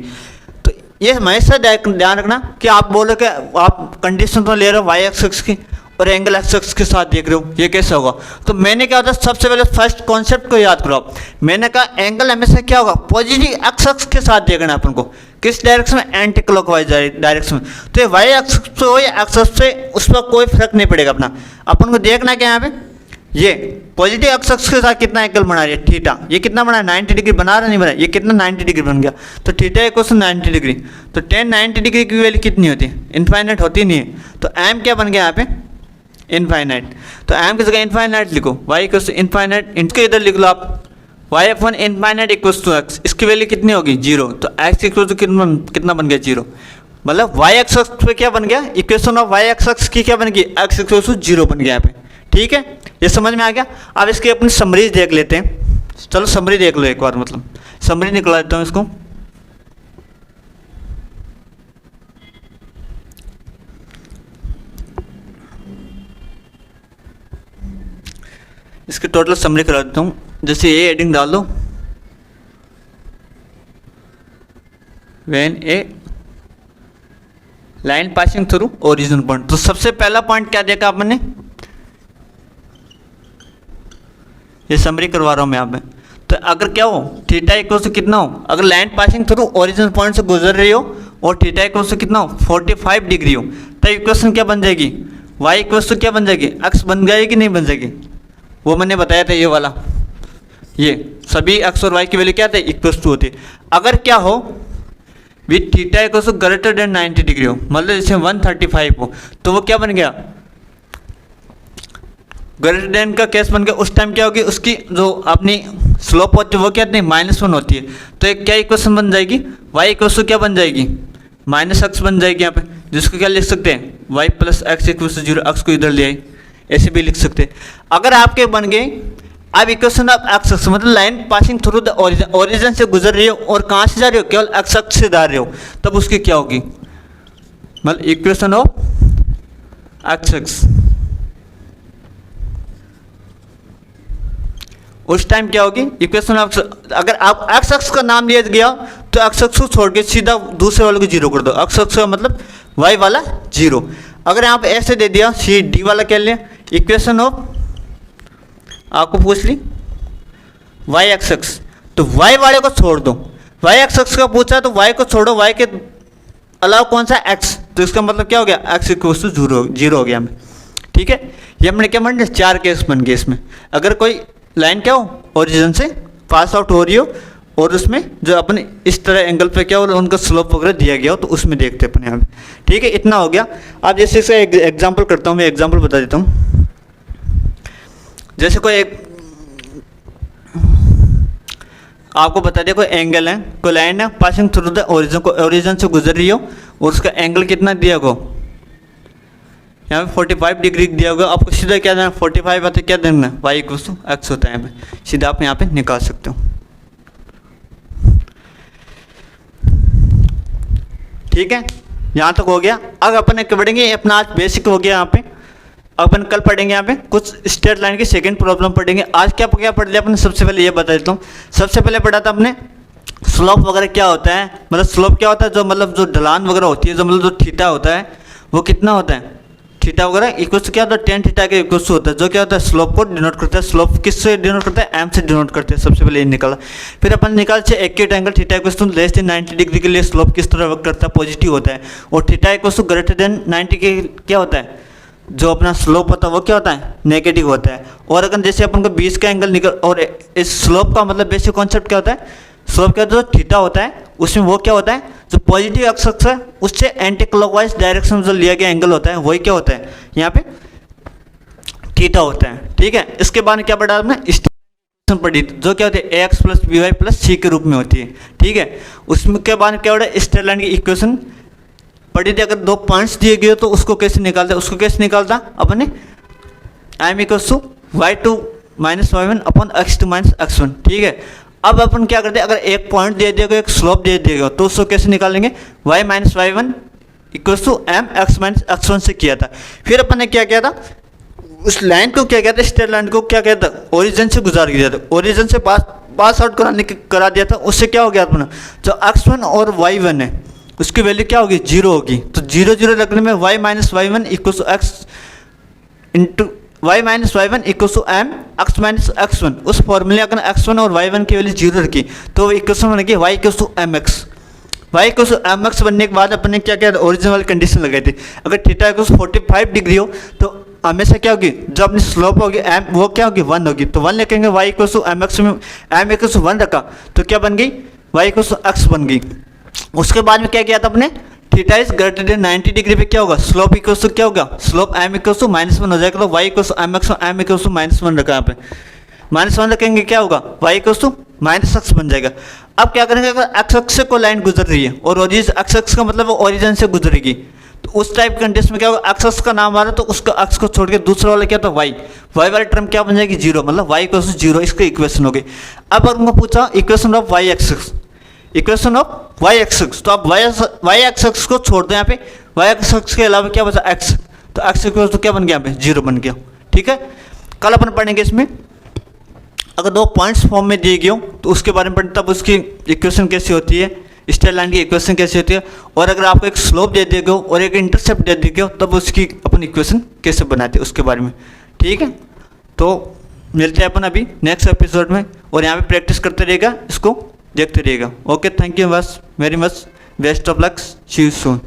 तो ये हमेशा ध्यान रखना कि आप बोलो कि आप कंडीशन तो ले रहे हो वाई एक्स की और एंगल एक्स के साथ देख रहे हो, ये कैसे होगा। तो मैंने क्या होता है, सबसे पहले फर्स्ट कॉन्सेप्ट को याद करो। मैंने कहा एंगल हमेशा क्या होगा, पॉजिटिव एक्स के साथ देखना है अपन को, किस डायरेक्शन में, एंटी क्लॉकवाइज डायरेक्शन में। तो ये वाई एक्स हो या एक्स से उस पर कोई फर्क नहीं पड़ेगा अपना, अपन को देखना क्या यहाँ पे, ये पॉजिटिव एक्स के साथ कितना एंगल बना रही है, थीटा, ये कितना बना है 90 डिग्री बना रहा नहीं बना, ये कितना 90 डिग्री बन गया, तो थीटा इक्वल्स 90 डिग्री। तो 10 90 डिग्री की वैल्यू कितनी होती है, इनफाइनाइट होती नहीं है। तो एम क्या बन गया यहाँ पे, इनफाइनाइट। तो एम की जगह इनफाइनाइट लिखो, वाई इक्वल्स टू इनफाइनाइट, इनके इधर लिख लो आप y F1 infinite equals to x, इसकी वैल्यू कितनी होगी 0, तो एक्स इक्वल्स टू कितना बन गया 0, मतलब वाई एक्स पे क्या बन गया, इक्वेशन ऑफ वाई एक्स की क्या बन गई, एक्स इक्वल्स टू 0 बन गया यहाँ पे, ठीक है। ये समझ में आ गया। अब इसकी अपनी समरीज देख लेते हैं, चलो समरी देख लो एक बार, मतलब समरी निकला देता हूँ इसको। इसकी टोटल समरी करा देता हूँ। जैसे ये हेडिंग डाल दो, when A line passing through origin point. तो सबसे पहला पॉइंट क्या देखा आपने, ये समरी करवा रहा हूँ मैं यहाँ पे। तो अगर क्या हो, थीटा इक्वल से कितना हो, अगर line passing through origin point से गुजर रही हो और थीटा इक्वल से कितना हो 45 डिग्री हो, तो इक्वेशन क्या बन जाएगी, वाई इक्वल से क्या बन जाएगी, एक्स बन जाएगी कि नहीं बन जाएगी, वो मैंने बताया था ये वाला, ये सभी एक्स और वाई की वैल्यू क्या थे, इक्वल्स टू होती है। अगर क्या हो with theta equals to greater than 90 degree हो, मतलब जैसे 135 हो, तो वो क्या बन गया, ग्रेटर देन का केस बन गया। उस टाइम क्या होगी, उसकी जो अपनी स्लोप होती है वो क्या होती है -1 होती है। तो एक क्या इक्वेशन बन जाएगी, वाई इक्वल्स टू क्या बन जाएगी, -x बन जाएगी यहाँ पे, जिसको क्या लिख सकते हैं, y plus x equals 0, x को इधर ले आई, ऐसे भी लिख सकते हैं। अगर आपके बन गए अब इक्वेशन ऑफ एक्स अक्ष, मतलब line passing through the origin, origin से गुजर रही हो और कहाँ से जा रही हो, केवल एक्स अक्ष से जा रहे हो, तब उसकी क्या होगी, मतलब इक्वेशन ऑफ एक्स अक्ष। उस टाइम क्या होगी इक्वेशन ऑफ, अगर आप एक्स अक्ष का नाम लिया गया तो एक्स अक्ष को छोड़ के सीधा दूसरे वाले को 0 कर दो, एक्स अक्ष का मतलब वाई वाला 0। अगर यहाँ पे ऐसे दे दिया, सी डी वाला क्या लिया, इक्वेशन ऑफ आपको पूछ ली वाई एक्स अक्ष, तो वाई वाले को छोड़ दो, वाई एक्स अक्ष का पूछा तो वाई को छोड़ो, वाई के अलावा कौन सा एक्स, तो इसका मतलब क्या हो गया, एक्स इक्वल्स टू 0 हो गया हमें, ठीक है। ये हमने क्या बन गया, 4 केस बन गए इसमें। अगर कोई लाइन क्या हो ओरिजिन से पास आउट हो रही हो और उसमें जो अपने इस तरह एंगल पे क्या हो उनका स्लोप वगैरह दिया गया हो, तो उसमें देखते हैं अपन यहाँ पे, ठीक है। इतना हो गया। अब जैसे इसका एग्जाम्पल करता हूँ, मैं एग्जाम्पल बता देता हूँ। जैसे कोई एक आपको बता दिया, कोई एंगल है, कोई लाइन है पासिंग थ्रू द ओरिजिन, को ओरिजिन से गुजर रही हो और उसका एंगल कितना दिया हो, यहाँ पे 45 डिग्री दिया होगा। आपको सीधा क्या देना, 45 आते क्या देना, वाई इक्वल्स टू एक्स होता है यहाँ पे, सीधा आप यहाँ पे निकाल सकते हो, ठीक है। यहाँ तक हो गया। अब अपन पढ़ेंगे, अपना आज बेसिक हो गया यहाँ पे। अपन कल पढ़ेंगे यहाँ पे कुछ स्ट्रेट लाइन की सेकंड प्रॉब्लम पढ़ेंगे। आज क्या पढ़ लिया अपने, सबसे पहले ये बता देता हूँ। सबसे पहले पढ़ा था अपने स्लोप वगैरह क्या होता है, मतलब स्लोप क्या होता है, जो मतलब जो ढलान वगैरह होती है, जो मतलब जो थीटा होता है वो कितना होता है, थीटा वगैरह इक्वल्स क्या होता है, tan थीटा के इक्वल्स होता है, जो क्या होता है स्लोप को डिनोट करता है। स्लोप किससे डिनोट करता है, एम से डिनोट करते हैं। सबसे पहले ये निकाला। फिर अपन निकाल से acute angle theta equals to less than 90 degree के लिए स्लोप किस तरह वर्क करता है, पॉजिटिव होता है। और theta equals to greater than 90 के क्या होता है, जो अपना स्लोप होता है वो क्या होता है, नेगेटिव होता है। और अगर जैसे अपन को 20 का एंगल निकल, और इस स्लोप का मतलब बेसिक कॉन्सेप्ट क्या होता है, स्लोप क्या होता है, जो थीटा होता है उसमें वो क्या होता है, जो पॉजिटिव एक्सिस है उससे एंटी क्लॉकवाइज डायरेक्शन में जो लिया गया एंगल होता है वही क्या होता है, यहाँ पे थीटा होता है। ठीक है, इसके बाद क्या पढ़ा आपने, स्टेलर पढ़ी जो क्या होती है A X plus B Y plus C के रूप में होती है। ठीक है, उसमें के बाद क्या पढ़ा, स्टेलर लाइन की इक्वेशन पढ़ी थी। अगर 2 पॉइंट्स दिए गए तो उसको कैसे निकालता है, उसको कैसे निकालता अपने m equals to y2 minus y1 upon x2 minus x1। ठीक है, अब अपन क्या करते हैं, अगर एक पॉइंट दे दिया गया, एक स्लोप दे दिया गया, तो उसको कैसे निकालेंगे, y minus y1 equals to m x minus x1 से किया था। फिर अपन ने क्या किया था, उस लाइन को क्या कहता है, स्ट्रेट लाइन को क्या कहता है, ओरिजिन से गुजार दिया था, ओरिजिन से पास आउट करा दिया था। उससे क्या हो गया अपना, जो x1 और y1 है उसकी वैल्यू क्या होगी, 0 होगी। तो 0 0 रखने में y minus y1 equals to x into y minus y1 equals to m x minus x1, उस फॉर्मूले अगर x1 और y1 की वैल्यू 0 रखी तो इक्वेशन बनेगी y equals to mx। y equals to mx बनने के बाद अपन ने क्या किया, ओरिजिनल वाली कंडीशन लगाई थी, अगर थीटा इक्वल्स 45 डिग्री हो तो हमेशा क्या होगी, जो अपनी स्लोप होगी m वो क्या होगी, 1 होगी। तो 1 लिखेंगे, y इक्वल्स टू mx में m इक्वल्स टू 1 रखा तो क्या बन गई, y इक्वल्स टू x बन गई। उसके बाद में क्या किया था अपने, theta is greater than 90 degree पे क्या होगा, स्लोप इक्वल्स टू क्या होगा, स्लोप m इक्वल्स टू -1 हो जाएगा। तो y इक्वल्स टू mx और m इक्वल्स टू -1 रखा यहाँ पे, -1 रखेंगे क्या होगा, y इक्वल्स टू -x बन जाएगा। अब क्या करेंगे, अगर x अक्ष से कोई लाइन गुजर रही है और ओरिजिन x अक्ष का मतलब वो ओरिजिन से गुजरेगी, तो उस टाइप कंडीशन में क्या होगा, x अक्ष का नाम आ रहा है तो उसका अक्ष को छोड़ के दूसरा वाला क्या था, y वाली टर्म क्या बन जाएगी, 0, मतलब y इक्वल्स टू 0, इसका इक्वेशन हो गई। अब अगर मैं पूछा equation of y axis, equation of y axis, तो आप y एक्सिस को छोड़ दो, यहाँ पे y एक्सिस के अलावा क्या बचा, x, तो x इक्वल तो क्या बन गया, यहाँ पे 0 बन गया। ठीक है, कल अपन पढ़ेंगे इसमें अगर 2 पॉइंट्स फॉर्म में दिए गए हो तो उसके बारे में पढ़ें, तब उसकी इक्वेशन कैसी होती है, स्ट्रेट लाइन की इक्वेशन कैसी होती है, और अगर आपको एक स्लोप दे दिए गए हो और एक इंटरसेप्ट दे दिए गए हो तब उसकी अपन इक्वेशन कैसे बनाते हैं उसके बारे में। ठीक है, तो मिलते हैं अपन अभी नेक्स्ट एपिसोड में, और यहाँ पे प्रैक्टिस करते रहेगा, इसको देखते रहिएगा। Okay, thank you very much, best of luck, see you soon.